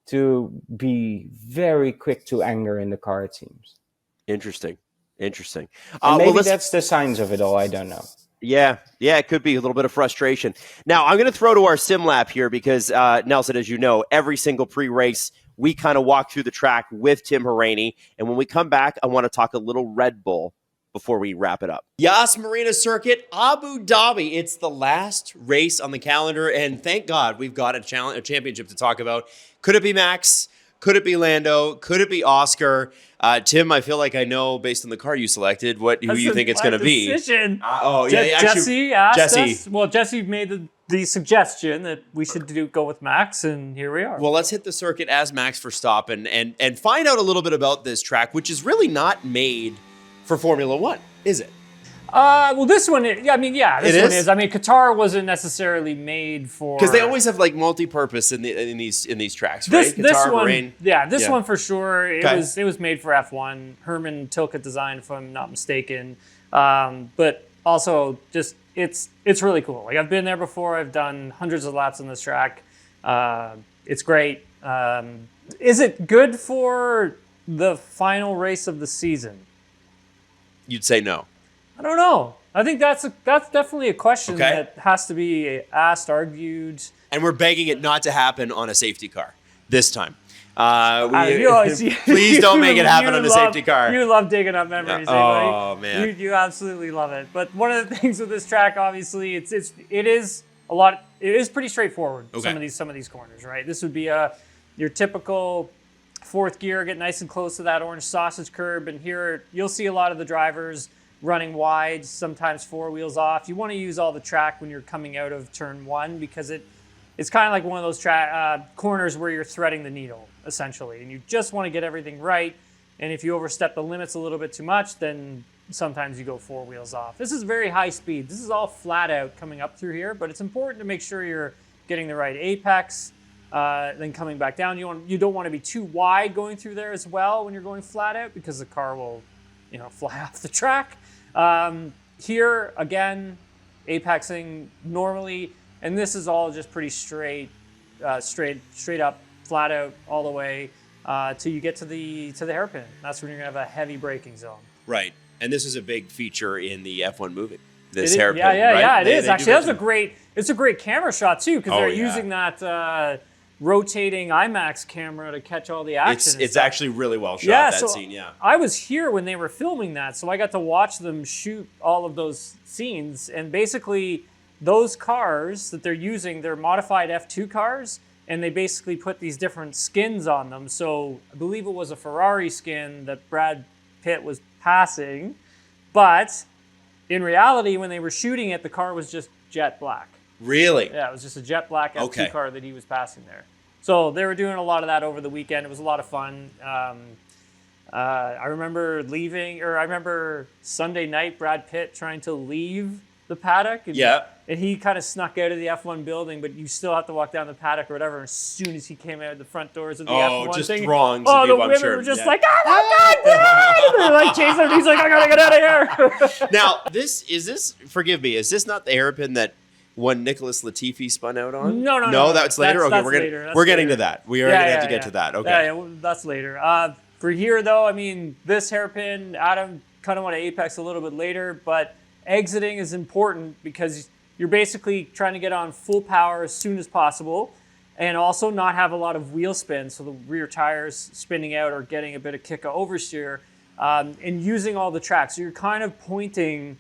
to be very quick to anger in the car, it seems. Interesting. And maybe that's the signs of it all. I don't know. Yeah, it could be a little bit of frustration. Now, I'm going to throw to our sim lap here because, Nelson, as you know, every single pre-race, we kind of walk through the track with Tim Hauraney. And when we come back, I want to talk a little Red Bull before we wrap it up. Yas Marina Circuit, Abu Dhabi. It's the last race on the calendar, and thank God we've got a championship to talk about. Could it be Max? Could it be Lando? Could it be Oscar? Tim, I feel like I know, based on the car you selected, who you think it's going to be. Jesse asked us. Well, Jesse made the suggestion that we should go with Max, and here we are. Well, let's hit the circuit as Max Verstappen and find out a little bit about this track, which is really not made for Formula One, is it? Well, this one, this one is. I mean, Qatar wasn't necessarily made for, because they always have like multi-purpose in these tracks, right? This one, Bahrain. One for sure. It was made for F1. Herman Tilke designed, if I'm not mistaken. But also, just it's really cool. Like I've been there before. I've done hundreds of laps on this track. It's great. Is it good for the final race of the season? You'd say no. I don't know. I think that's definitely a question that has to be asked, argued. And we're begging it not to happen on a safety car this time. Please don't make it happen on a safety car. You love digging up memories, oh man, you absolutely love it. But one of the things with this track, obviously, it is a lot. It is pretty straightforward. Okay. Some of these corners, right? This would be your typical fourth gear, get nice and close to that orange sausage curb, and here you'll see a lot of the drivers running wide, sometimes four wheels off. You want to use all the track when you're coming out of turn one, because it's kind of like one of those corners where you're threading the needle, essentially, and you just want to get everything right. And if you overstep the limits a little bit too much, then sometimes you go four wheels off. This is very high speed. This is all flat out coming up through here, but it's important to make sure you're getting the right apex, then coming back down. You don't want to be too wide going through there as well when you're going flat out, because the car will fly off the track. Here, again, apexing normally, and this is all just pretty straight up, flat out all the way till you get to the hairpin. That's when you're going to have a heavy braking zone. Right, and this is a big feature in the F1 movie. This hairpin, right? It is. Actually, it's a great camera shot too, because they're using that rotating IMAX camera to catch all the action. It's actually really well shot, scene, yeah. I was here when they were filming that, so I got to watch them shoot all of those scenes, and basically those cars that they're using, they're modified F2 cars, and they basically put these different skins on them. So I believe it was a Ferrari skin that Brad Pitt was passing, but in reality, when they were shooting it, the car was just jet black. Really? Yeah, it was just a jet black F2 car that he was passing there. So they were doing a lot of that over the weekend. It was a lot of fun. I remember Sunday night, Brad Pitt trying to leave the paddock. And he kind of snuck out of the F1 building, but you still have to walk down the paddock or whatever. As soon as he came out the front doors of the F1 just thing, throngs the of people, women were just like, "Oh my God, like chasing him. He's like, I gotta get out of here. Now, forgive me, is this not the hairpin that one Nicholas Latifi spun out on? No. That's later? That's Okay, later. we're getting to that. We are going to have to get to that. Okay. Yeah, well, that's later. For here, though, I mean, this hairpin, Adam kind of want to apex a little bit later, but exiting is important because you're basically trying to get on full power as soon as possible and also not have a lot of wheel spin, so the rear tires spinning out or getting a bit of kick of oversteer, and using all the track. So you're kind of pointing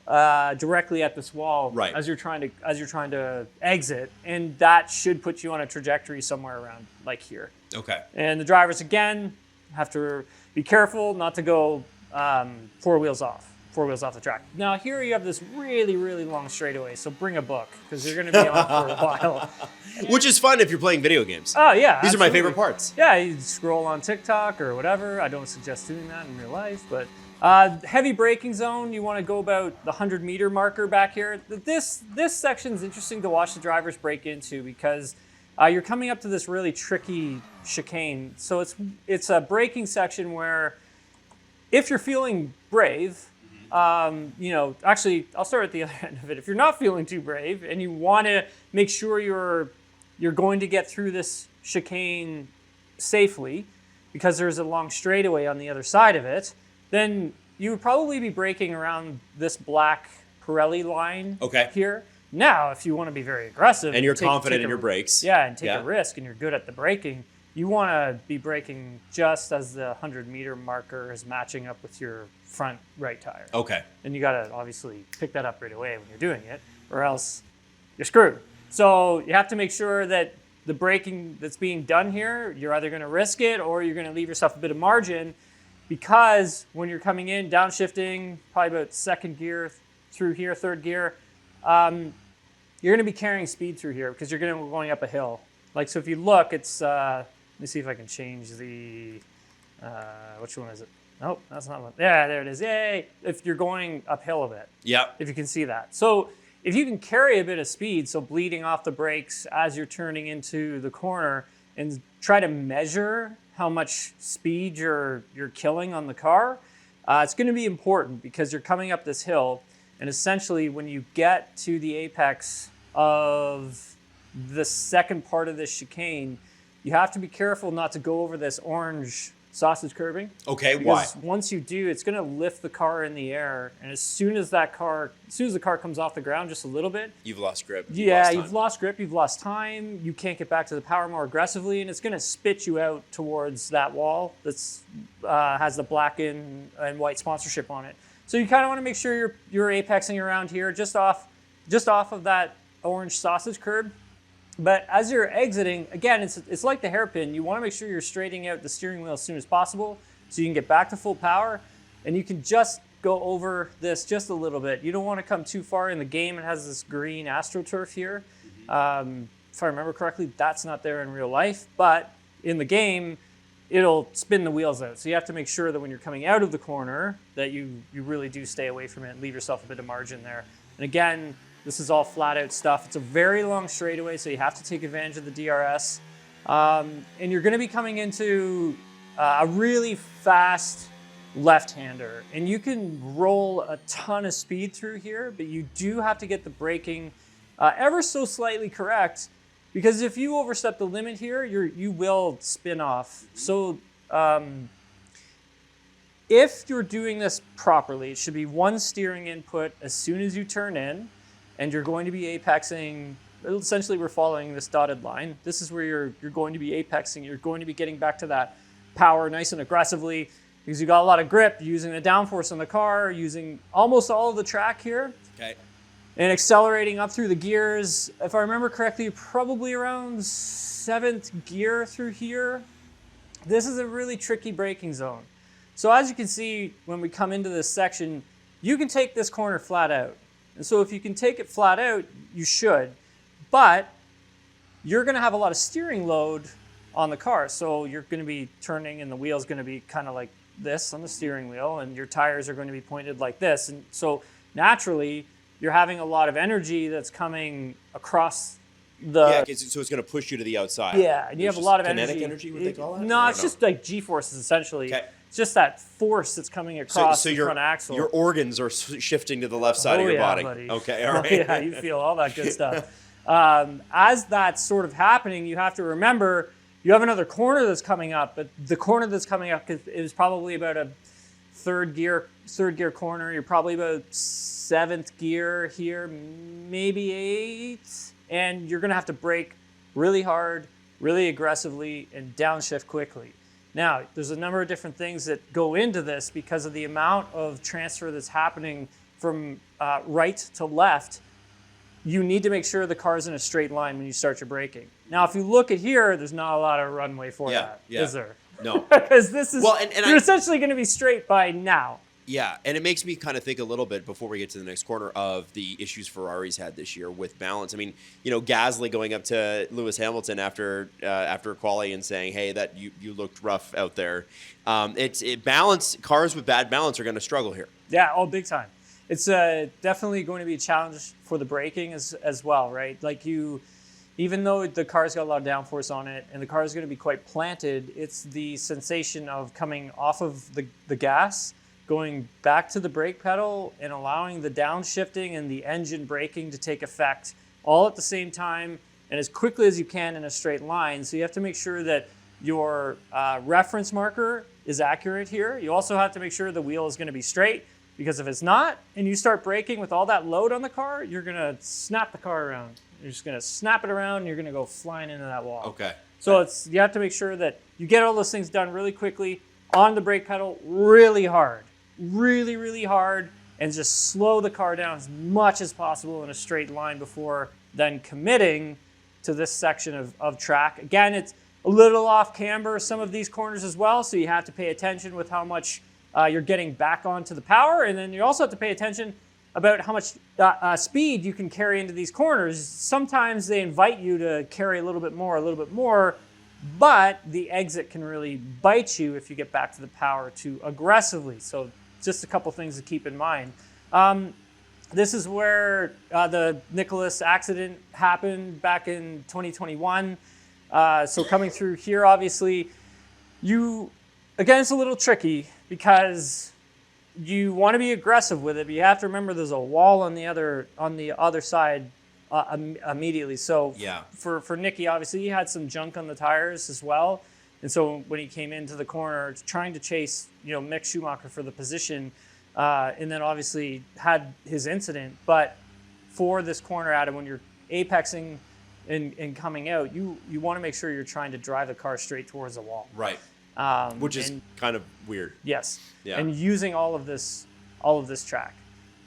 directly at this wall as you're trying to exit, and that should put you on a trajectory somewhere around like here. Okay. And the drivers again have to be careful not to go four wheels off the track. Now here you have this really, really long straightaway, so bring a book because you're going to be on for a while. Which is fun if you're playing video games. Oh yeah, these are my favorite parts. Yeah, you scroll on TikTok or whatever. I don't suggest doing that in real life, but heavy braking zone, you want to go about the 100-meter marker back here. This section is interesting to watch the drivers brake into because you're coming up to this really tricky chicane. So it's a braking section where if you're feeling brave, actually, I'll start at the other end of it. If you're not feeling too brave and you want to make sure you're going to get through this chicane safely because there's a long straightaway on the other side of it, then you would probably be braking around this black Pirelli line here. Now, if you want to be very aggressive and you're confident in your brakes, and take a risk, and you're good at the braking, you want to be braking just as the 100-meter marker is matching up with your front right tire. Okay. And you got to obviously pick that up right away when you're doing it, or else you're screwed. So you have to make sure that the braking that's being done here, you're either going to risk it or you're going to leave yourself a bit of margin, because when you're coming in, downshifting, probably about second gear through here, third gear, you're going to be carrying speed through here because you're going up a hill. Like, so if you look, it's, let me see if I can change the, which one is it? Nope, that's not one. Yeah, there it is. Yay! If you're going uphill a bit. Yep. If you can see that. So if you can carry a bit of speed, so bleeding off the brakes as you're turning into the corner, and try to measure how much speed you're killing on the car, it's going to be important because you're coming up this hill, and essentially when you get to the apex of the second part of this chicane, you have to be careful not to go over this orange sausage curbing. Okay, because why? Once you do, it's going to lift the car in the air, and as soon as the car comes off the ground just a little bit, you've lost grip. You've lost grip, you've lost time, you can't get back to the power more aggressively, and it's going to spit you out towards that wall that's has the black and white sponsorship on it. So you kind of want to make sure you're apexing around here, just off of that orange sausage curb. But as you're exiting, again, it's like the hairpin. You want to make sure you're straightening out the steering wheel as soon as possible so you can get back to full power, and you can just go over this just a little bit. You don't want to come too far. In the game, it has this green AstroTurf here. If I remember correctly, that's not there in real life, but in the game, it'll spin the wheels out. So you have to make sure that when you're coming out of the corner that you really do stay away from it and leave yourself a bit of margin there. And again, this is all flat out stuff. It's a very long straightaway, so you have to take advantage of the DRS. And you're going to be coming into a really fast left-hander. And you can roll a ton of speed through here, but you do have to get the braking ever so slightly correct, because if you overstep the limit here, you will spin off. So if you're doing this properly, it should be one steering input as soon as you turn in, and you're going to be apexing. Essentially, we're following this dotted line. This is where you're going to be apexing. You're going to be getting back to that power nice and aggressively because you got a lot of grip, using the downforce on the car, using almost all of the track here. Okay. And accelerating up through the gears. If I remember correctly, probably around 7th gear through here. This is a really tricky braking zone. So as you can see, when we come into this section, you can take this corner flat out. And so if you can take it flat out, you should. But you're going to have a lot of steering load on the car. So you're going to be turning, and the wheel's going to be kind of like this on the steering wheel, and your tires are going to be pointed like this. And so naturally, you're having a lot of energy that's coming across the... Yeah, so it's going to push you to the outside. Yeah, and you have a lot of kinetic energy. energy, what they call it? No, it's just like G-forces, essentially. Okay. just that force that's coming across the front axle. Your organs are shifting to the left side of your body. Buddy. Okay, all right. Yeah, you feel all that good stuff. As that's sort of happening, you have to remember you have another corner that's coming up, but the corner that's coming up is probably about a third gear corner. You're probably about 7th gear here, maybe 8th, and you're going to have to brake really hard, really aggressively, and downshift quickly. Now, there's a number of different things that go into this because of the amount of transfer that's happening from right to left. You need to make sure the car's in a straight line when you start your braking. Now, if you look at here, there's not a lot of runway for that, is there? No. Because this is, well, you're essentially going to be straight by now. Yeah, and it makes me kind of think a little bit before we get to the next corner of the issues Ferrari's had this year with balance. I mean, Gasly going up to Lewis Hamilton after quali and saying, "Hey, that you looked rough out there." Balance. Cars with bad balance are going to struggle here. Yeah, big time. It's definitely going to be a challenge for the braking as well, right? Like even though the car's got a lot of downforce on it and the car is going to be quite planted, it's the sensation of coming off of the gas, going back to the brake pedal and allowing the downshifting and the engine braking to take effect all at the same time and as quickly as you can in a straight line. So you have to make sure that your reference marker is accurate here. You also have to make sure the wheel is going to be straight, because if it's not and you start braking with all that load on the car, you're going to snap the car around. You're just going to snap it around and you're going to go flying into that wall. Okay. So you have to make sure that you get all those things done really quickly on the brake pedal, really hard. Really, really hard, and just slow the car down as much as possible in a straight line before then committing to this section of track. Again, it's a little off camber, some of these corners as well, so you have to pay attention with how much you're getting back onto the power, and then you also have to pay attention about how much speed you can carry into these corners. Sometimes they invite you to carry a little bit more, but the exit can really bite you if you get back to the power too aggressively. So just a couple things to keep in mind. This is where the Nicholas accident happened back in 2021. So coming through here, obviously, again, it's a little tricky because you want to be aggressive with it, but you have to remember there's a wall on the other side immediately. So yeah. For Nicky, obviously, he had some junk on the tires as well. And so when he came into the corner, trying to chase, Mick Schumacher for the position, and then obviously had his incident. But for this corner, Adam, when you're apexing and coming out, you want to make sure you're trying to drive the car straight towards the wall. Right. Which is kind of weird. Yes. Yeah. And using all of this track,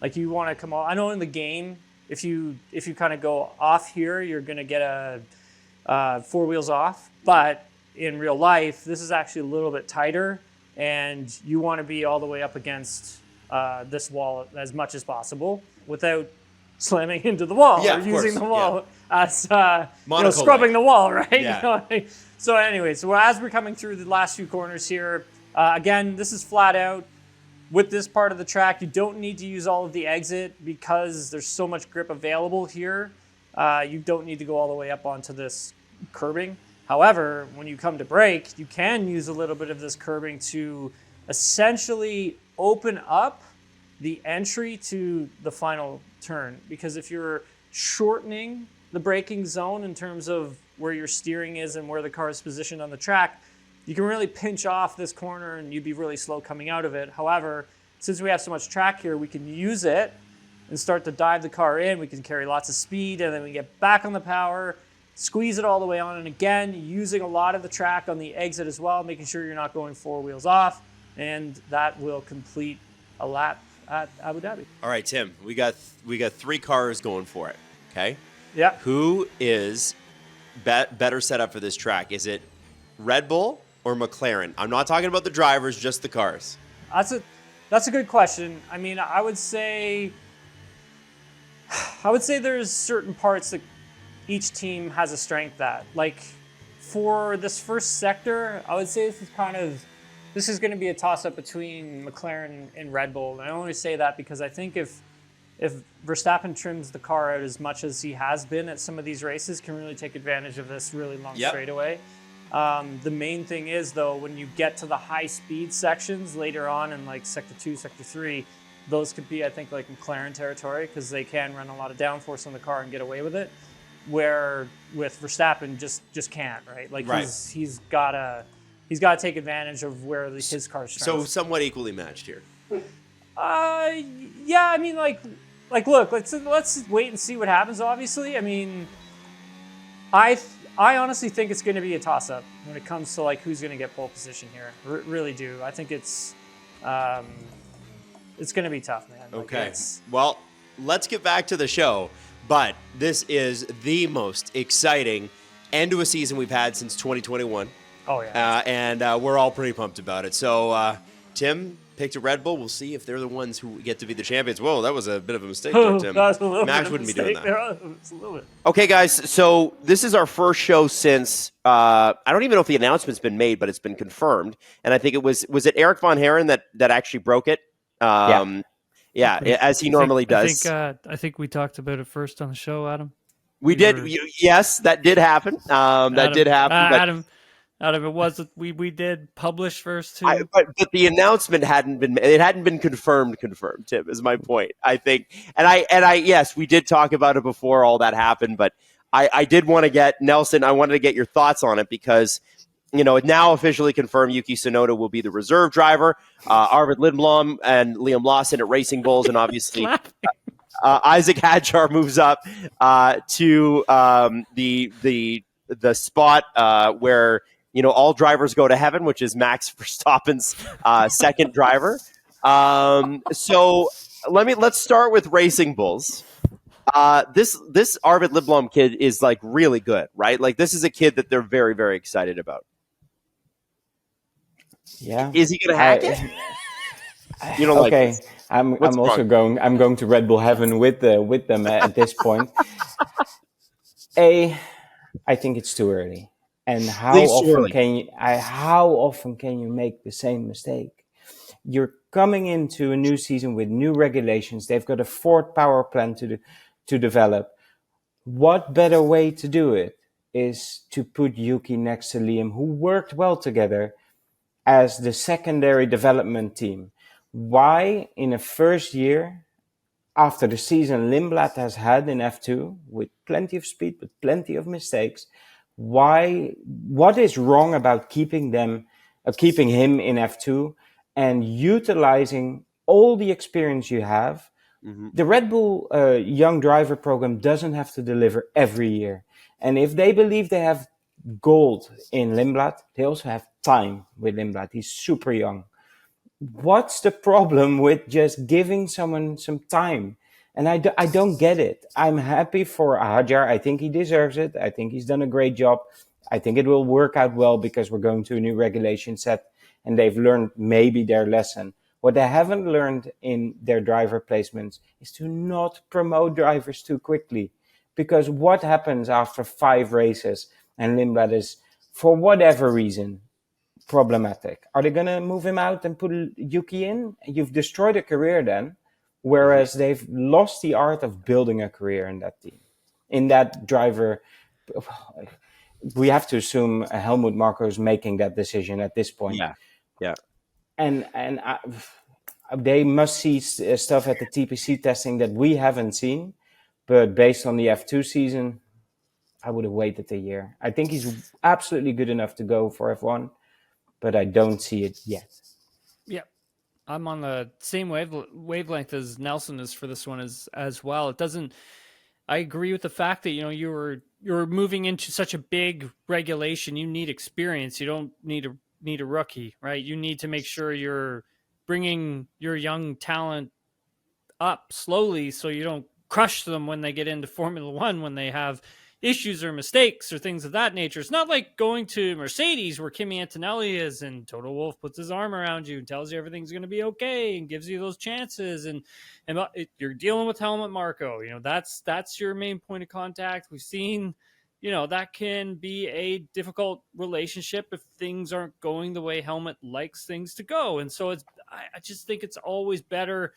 like you want to come off. I know in the game, if you kind of go off here, you're going to get a 4 wheels off, but in real life, this is actually a little bit tighter, and you want to be all the way up against this wall as much as possible without slamming into the wall or using the wall as scrubbing the wall, right? Yeah. So anyway, as we're coming through the last few corners here, again, this is flat out. With this part of the track, you don't need to use all of the exit because there's so much grip available here. You don't need to go all the way up onto this curbing. However, when you come to brake, you can use a little bit of this curbing to essentially open up the entry to the final turn. Because if you're shortening the braking zone in terms of where your steering is and where the car is positioned on the track, you can really pinch off this corner and you'd be really slow coming out of it. However, since we have so much track here, we can use it and start to dive the car in. We can carry lots of speed, and then we get back on the power, squeeze it all the way on, and again, using a lot of the track on the exit as well, making sure you're not going 4 wheels off, and that will complete a lap at Abu Dhabi. All right, Tim, we got 3 cars going for it, okay? Yeah. Who is better set up for this track? Is it Red Bull or McLaren? I'm not talking about the drivers, just the cars. That's a good question. I mean, I would say there's certain parts that each team has a strength at. Like for this first sector, I would say this is going to be a toss-up between McLaren and Red Bull. And I only say that because I think if Verstappen trims the car out as much as he has been at some of these races, can really take advantage of this really long straightaway. The main thing is, though, when you get to the high speed sections later on in like sector 2, sector 3, those could be, I think, like McLaren territory, because they can run a lot of downforce on the car and get away with it. Where with Verstappen just can't, right? Like he's gotta take advantage of where his car's strength. So somewhat equally matched here. Yeah, I mean, like look, let's wait and see what happens. Obviously, I mean, I honestly think it's going to be a toss-up when it comes to like who's going to get pole position here. Really do. I think it's going to be tough, man. Like, okay. Well, let's get back to the show. But this is the most exciting end to a season we've had since 2021. Oh, yeah. And we're all pretty pumped about it. So, Tim picked a Red Bull. We'll see if they're the ones who get to be the champions. Whoa, that was a bit of a mistake there, Tim. Max wouldn't be doing that. Okay, guys. So this is our first show since, I don't even know if the announcement's been made, but it's been confirmed. And I think it was it Eric Von Haren that actually broke it? Yeah, as he normally does. I think we talked about it first on the show, Adam. We did. Yes, that did happen. That did happen. Adam, it was we did publish first too. But the announcement hadn't been confirmed. Tim, is my point. I think, and I yes, we did talk about it before all that happened. But I did want to get Nelson. I wanted to get your thoughts on it because, now officially confirmed Yuki Tsunoda will be the reserve driver. Arvid Lindblom and Liam Lawson at Racing Bulls, and obviously Isaac Hadjar moves up to the spot where all drivers go to heaven, which is Max Verstappen's second driver. So let's start with Racing Bulls. This Arvid Lindblom kid is like really good, right? Like this is a kid that they're very, very excited about. Yeah. Is he going to hack it? Okay. I'm going to Red Bull heaven with them at this point. I think it's too early. And how often can you make the same mistake? You're coming into a new season with new regulations. They've got a fourth power plant to develop. What better way to do it is to put Yuki next to Liam, who worked well together, as the secondary development team. Why, in the first year, after the season Lindblad has had in F2, with plenty of speed, but plenty of mistakes, what is wrong about keeping him in F2 and utilizing all the experience you have? Mm-hmm. The Red Bull Young Driver program doesn't have to deliver every year. And if they believe they have gold in Lindblad, they also have time with Lindblad. He's super young. What's the problem with just giving someone some time? And I don't get it. I'm happy for Hadjar. I think he deserves it. I think he's done a great job. I think it will work out well because we're going to a new regulation set and they've learned maybe their lesson. What they haven't learned in their driver placements is to not promote drivers too quickly. Because what happens after 5 races and Lindblad is, for whatever reason, problematic? Are they going to move him out and put Yuki in? You've destroyed a career then, whereas they've lost the art of building a career in that team. In that driver, we have to assume Helmut Marko is making that decision at this point. Yeah. And they must see stuff at the TPC testing that we haven't seen. But based on the F2 season, I would have waited a year. I think he's absolutely good enough to go for F1, but I don't see it yet. Yeah, I'm on the same wavelength as Nelson is for this one as well. It doesn't. I agree with the fact that you're moving into such a big regulation. You need experience. You don't need a rookie, right? You need to make sure you're bringing your young talent up slowly, so you don't crush them when they get into Formula One when they have issues or mistakes or things of that nature. It's not like going to Mercedes where Kimi Antonelli is and Toto Wolff puts his arm around you and tells you everything's going to be okay and gives you those chances. And you're dealing with Helmut Marko. That's your main point of contact. We've seen, that can be a difficult relationship if things aren't going the way Helmut likes things to go. And so I just think it's always better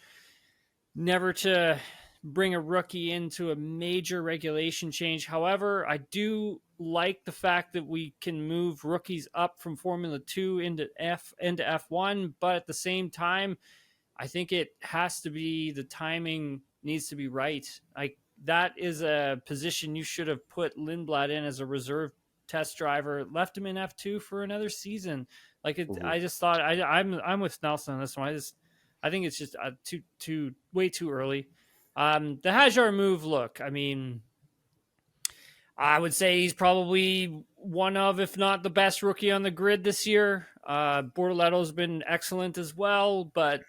never to bring a rookie into a major regulation change. However, I do like the fact that we can move rookies up from Formula 2 into F1, but at the same time, I think it has to be, the timing needs to be right. Like, that is a position you should have put Lindblad in as a reserve test driver, left him in F2 for another season. Like, I just thought I'm with Nelson on this one. I think it's just way too early. The Hajar move, look, I mean, I would say he's probably one of, if not the best rookie on the grid this year. Bortoletto's been excellent as well, but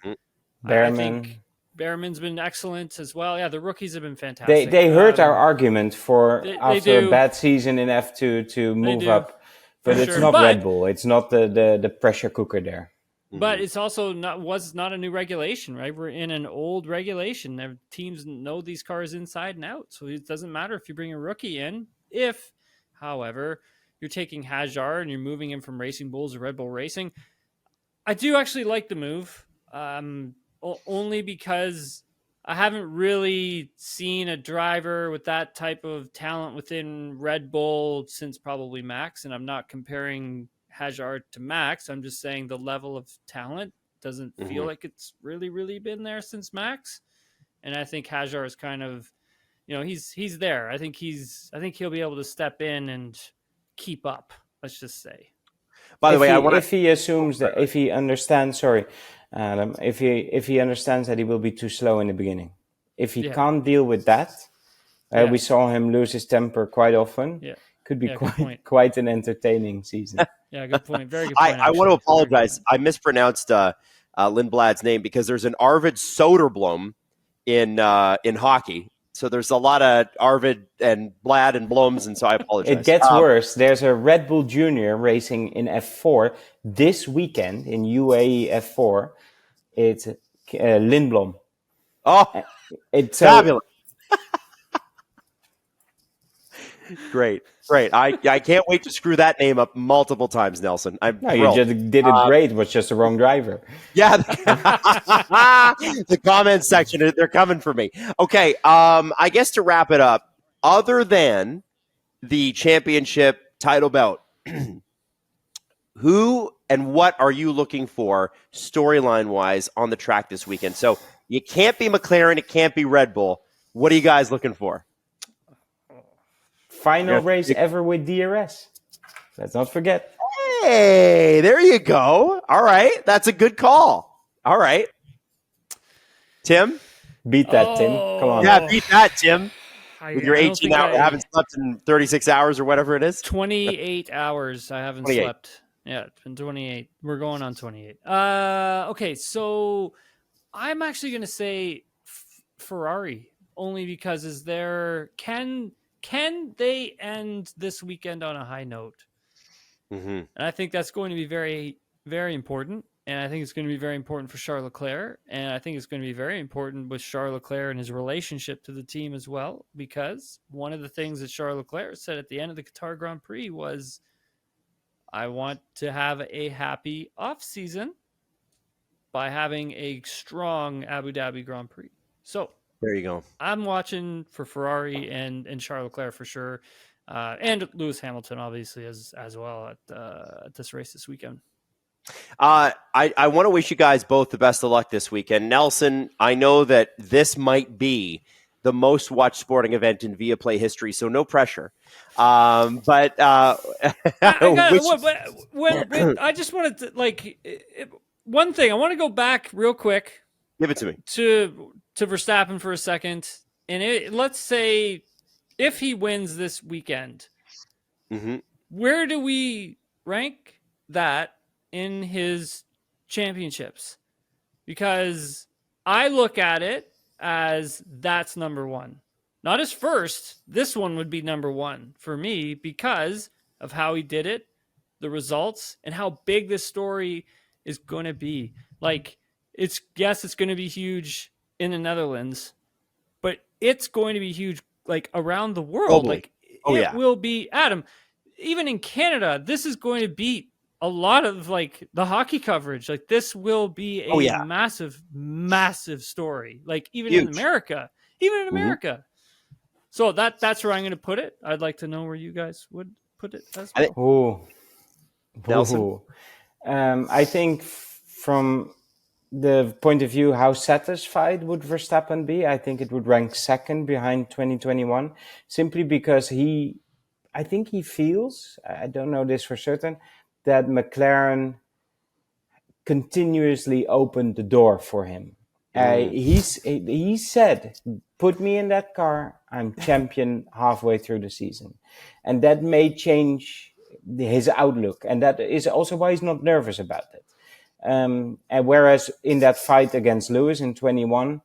I think Behrman's been excellent as well. Yeah, the rookies have been fantastic. They heard our argument for after a do. bad season in F2 to move up, but it's not Red Bull. It's not the pressure cooker there. But it's also not a new regulation, right? We're in an old regulation. Teams know these cars inside and out, so it doesn't matter if you bring a rookie in. If, however, you're taking Hajar and you're moving him from Racing Bulls to Red Bull Racing, I do actually like the move. Only because I haven't really seen a driver with that type of talent within Red Bull since probably Max, and I'm not comparing Hajar to Max. I'm just saying the level of talent doesn't feel like it's really been there since Max, and I think Hajar is kind of, he's there. I think he'll be able to step in and keep up. Let's just say. By the way, if he assumes that, if he understands, sorry, Adam, if he understands that he will be too slow in the beginning, if he can't deal with that, we saw him lose his temper quite often. Yeah. Could be quite an entertaining season. Yeah, good point. Very good point. I want to apologize. I mispronounced Lindblad's name because there's an Arvid Soderblom in hockey. So there's a lot of Arvid and Blad and Bloms, and so I apologize. It gets worse. There's a Red Bull Junior racing in F4 this weekend in UAE F4. It's Lindblom. Oh, it's fabulous. Great. I can't wait to screw that name up multiple times, Nelson. You just did it great. It was just the wrong driver. Yeah. The comment section, they're coming for me. Okay. I guess to wrap it up, other than the championship title belt, who and what are you looking for storyline wise on the track this weekend? So you can't be McLaren. It can't be Red Bull. What are you guys looking for? Final race ever with DRS. Let's not forget. Hey, there you go. All right. That's a good call. All right. Tim? Beat that, Tim. Come on. Yeah, beat that, Tim. With your 18 hours, haven't slept in 36 hours or whatever it is. 28 hours I haven't slept. Yeah, it's been 28. We're going on 28. Okay, so I'm actually going to say Ferrari, only because can they end this weekend on a high note? And I think that's going to be very, very important. And I think it's going to be very important for Charles Leclerc. And I think it's going to be very important with Charles Leclerc and his relationship to the team as well. Because one of the things that Charles Leclerc said at the end of the Qatar Grand Prix was, I want to have a happy off season by having a strong Abu Dhabi Grand Prix. So there you go. I'm watching for Ferrari and Charles Leclerc for sure, and Lewis Hamilton obviously as well at this race this weekend. I want to wish you guys both the best of luck this weekend. Nelson, I know that this might be the most watched sporting event in Viaplay history, so no pressure. I just wanted to one thing. I want to go back real quick. Give it to me. To Verstappen for a second. And let's say if he wins this weekend, where do we rank that in his championships? Because I look at it as that's number one. Not his first. This one would be number one for me because of how he did it, the results, and how big this story is going to be. It's going to be huge in the Netherlands, but it's going to be huge around the world. It will be, Adam, even in Canada, this is going to beat a lot of the hockey coverage. This will be a massive story. Even huge. In America, even in America. So that's where I'm going to put it. I'd like to know where you guys would put it as well. Nelson? I think from the point of view how satisfied would Verstappen be, I think it would rank second behind 2021, simply because I think he feels, I don't know this for certain, that McLaren continuously opened the door for him. He said, put me in that car, I'm champion halfway through the season. And that may change his outlook. And that is also why he's not nervous about it. And whereas in that fight against Lewis in 21,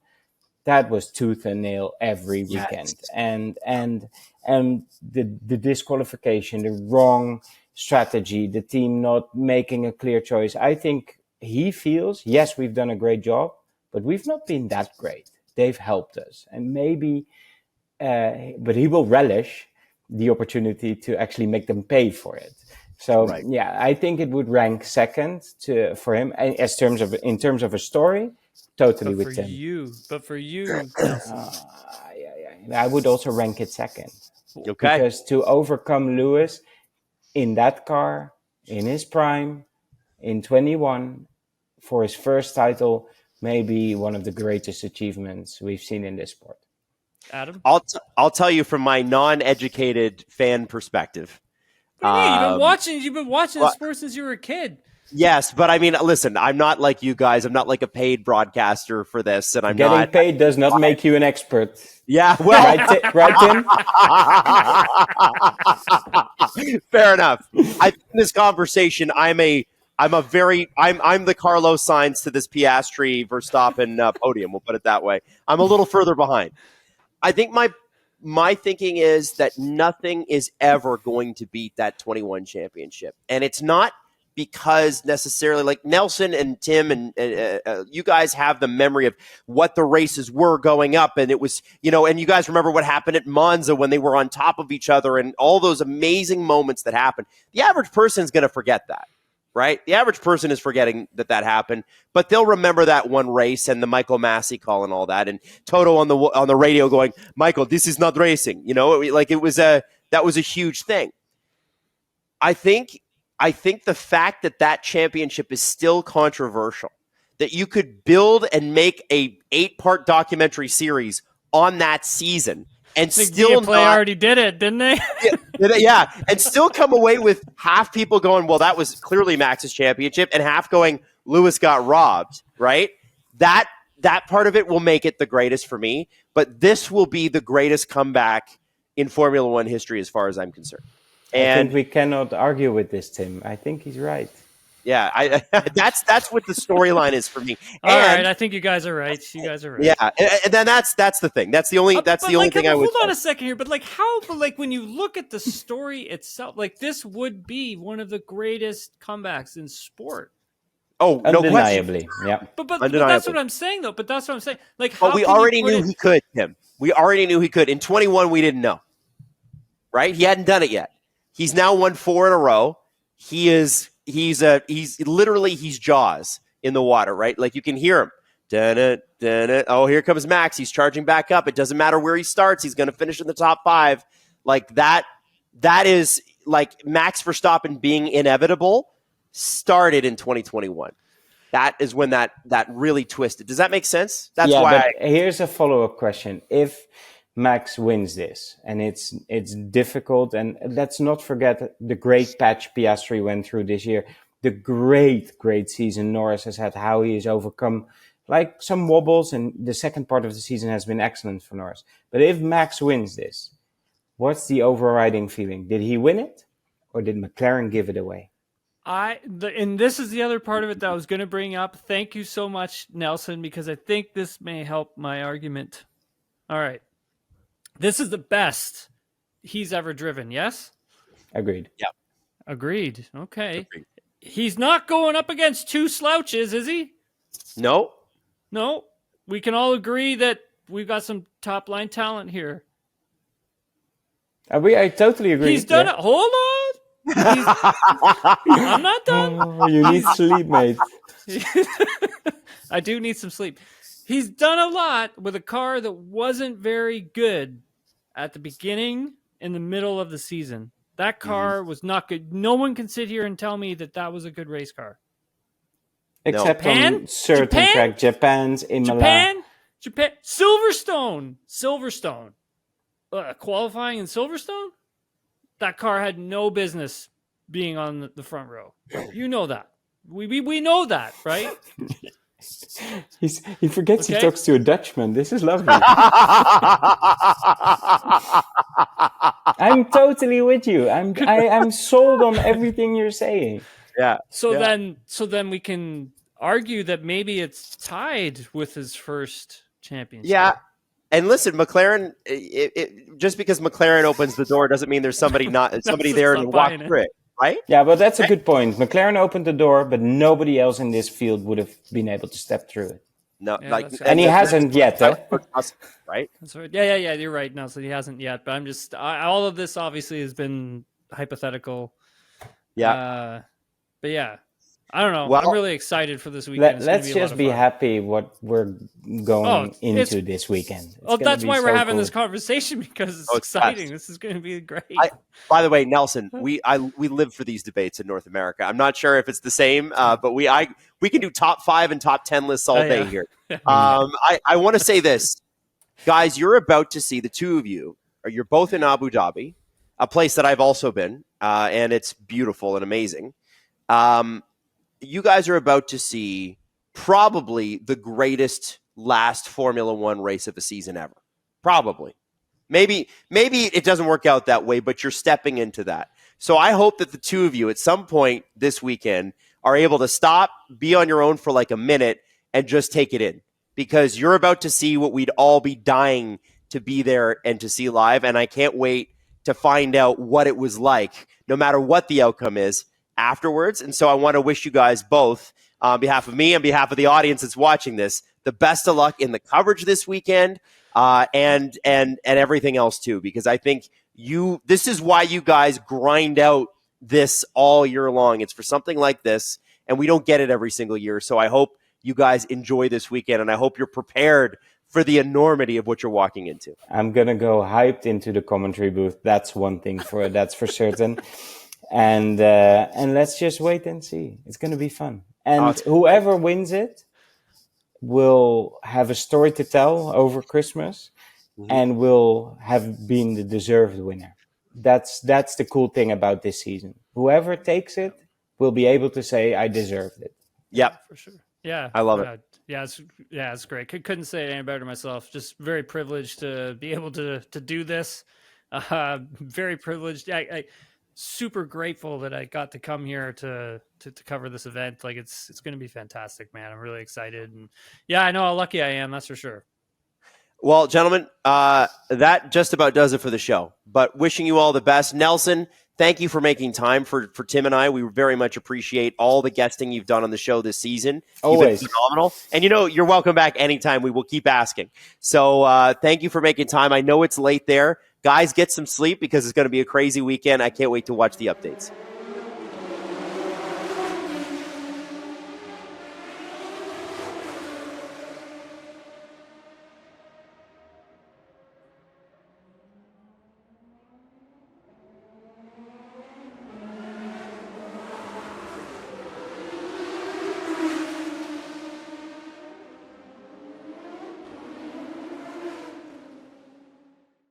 that was tooth and nail every weekend. And the disqualification, the wrong strategy, the team not making a clear choice. I think he feels, yes, we've done a great job, but we've not been that great. They've helped us. And maybe, but he will relish the opportunity to actually make them pay for it. So, I think it would rank second for him in terms of a story, totally with Tim. But for you, Nelson. I would also rank it second. Okay. Because to overcome Lewis in that car, in his prime, in 21, for his first title, may be one of the greatest achievements we've seen in this sport. Adam? I'll tell you from my non-educated fan perspective. You've been watching the sport since you were a kid. Yes, but I mean, listen, I'm not like you guys. I'm not like a paid broadcaster for this, and Getting paid does not make you an expert. Yeah, well, right, Tim? Fair enough. I think in this conversation, I'm the Carlos Sainz to this Piastri Verstappen podium. We'll put it that way. I'm a little further behind. I think my thinking is that nothing is ever going to beat that 21 championship, and it's not because necessarily like Nelson and Tim and you guys have the memory of what the races were going up. And it was, and you guys remember what happened at Monza when they were on top of each other and all those amazing moments that happened. The average person is going to forget that, right? The average person is forgetting that happened, but they'll remember that one race and the Michael Massey call and all that. And Toto on the radio going, Michael, this is not racing. That was a huge thing. I think the fact that championship is still controversial, that you could build and make a 8-part documentary series on that season and still already did it, didn't they? Yeah, and still come away with half people going, well, that was clearly Max's championship, and half going, Lewis got robbed, right? That part of it will make it the greatest for me, but this will be the greatest comeback in Formula One history as far as I'm concerned. I think we cannot argue with this, Tim. I think he's right. Yeah, that's what the storyline is for me. All right, I think you guys are right. Yeah, and then that's the thing. That's the only thing I would. Hold on a second here, but when you look at the story itself, this would be one of the greatest comebacks in sport. Oh, no undeniably, question. Yeah. But that's what I'm saying, though. But that's what I'm saying. But we already knew he could, Tim. We already knew he could. In 21, we didn't know, right? He hadn't done it yet. He's now won 4 in a row. He's literally Jaws in the water, right? Like you can hear him. Dun-dun, dun-dun. Oh, here comes Max. He's charging back up. It doesn't matter where he starts. He's going to finish in the top 5. Like that is like Max Verstappen being inevitable started in 2021. That is when that really twisted. Does that make sense? That's why. Here's a follow-up question. If Max wins this, and it's difficult, and let's not forget the great patch Piastri went through this year, the great season Norris has had, how he has overcome some wobbles, and the second part of the season has been excellent for Norris. But if Max wins this, what's the overriding feeling? Did he win it, or did McLaren give it away? And this is the other part of it that I was going to bring up. Thank you so much, Nelson, because I think this may help my argument. All right. This is the best he's ever driven, yes? Agreed. Yeah. Agreed. Okay. Agreed. He's not going up against 2 slouches, is he? No. No. We can all agree that we've got some top-line talent here. I totally agree. He's done it. Hold on. I'm not done. Oh, you need sleep, mate. I do need some sleep. He's done a lot with a car that wasn't very good at the beginning in the middle of the season. That car was not good. No one can sit here and tell me that was a good race car. Except Japan? on certain track, Japan's, Imola. Japan, Silverstone, qualifying in Silverstone. That car had no business being on the front row. You know that. We know that, right? He forgets he talks to a Dutchman. This is lovely. I'm totally with you. I'm sold on everything you're saying. Yeah. So then we can argue that maybe it's tied with his first championship. Yeah. And listen, McLaren, just because McLaren opens the door doesn't mean there's somebody there to walk through it, right? Yeah, but that's a good point. McLaren opened the door, but nobody else in this field would have been able to step through it. No, yeah, and he hasn't yet, right? That's right. Yeah, you're right. No, so he hasn't yet. But I'm just all of this obviously has been hypothetical. Yeah. But yeah, I don't know. Well, I'm really excited for this weekend. Let's just be happy what we're going into this weekend. That's why we're having this conversation, because it's exciting. This is going to be great. By the way, Nelson, we live for these debates in North America. I'm not sure if it's the same, but we can do top 5 and top 10 lists all day here. I want to say this, guys. You're about to see, the two of you, you're both in Abu Dhabi, a place that I've also been, and it's beautiful and amazing. You guys are about to see probably the greatest last Formula One race of a season ever. Probably. Maybe it doesn't work out that way, but you're stepping into that. So I hope that the two of you at some point this weekend are able to stop, be on your own for like a minute, and just take it in. Because you're about to see what we'd all be dying to be there and to see live. And I can't wait to find out what it was like, no matter what the outcome is, afterwards. And so I want to wish you guys both, on behalf of me, on behalf of the audience that's watching this, the best of luck in the coverage this weekend, and everything else too, because I think this is why you guys grind out this all year long. It's for something like this, and we don't get it every single year. So I hope you guys enjoy this weekend, and I hope you're prepared for the enormity of what you're walking into. I'm gonna go hyped into the commentary booth. That's one thing that's for certain. And let's just wait and see. It's going to be fun. And whoever wins it will have a story to tell over Christmas, and will have been the deserved winner. That's the cool thing about this season. Whoever takes it will be able to say, I deserved it. Yep. For sure. Yeah. I love it. Yeah, it's great. Couldn't say it any better myself. Just very privileged to be able to do this. Very privileged. I super grateful that I got to come here to cover this event. Like it's going to be fantastic, man. I'm really excited, and yeah, I know how lucky I am. That's for sure. Well, gentlemen, that just about does it for the show. But wishing you all the best, Nelson. Thank you for making time for Tim and I. We very much appreciate all the guesting you've done on the show this season. Always. You've been phenomenal. And you're welcome back anytime. We will keep asking. So thank you for making time. I know it's late there. Guys, get some sleep because it's going to be a crazy weekend. I can't wait to watch the updates.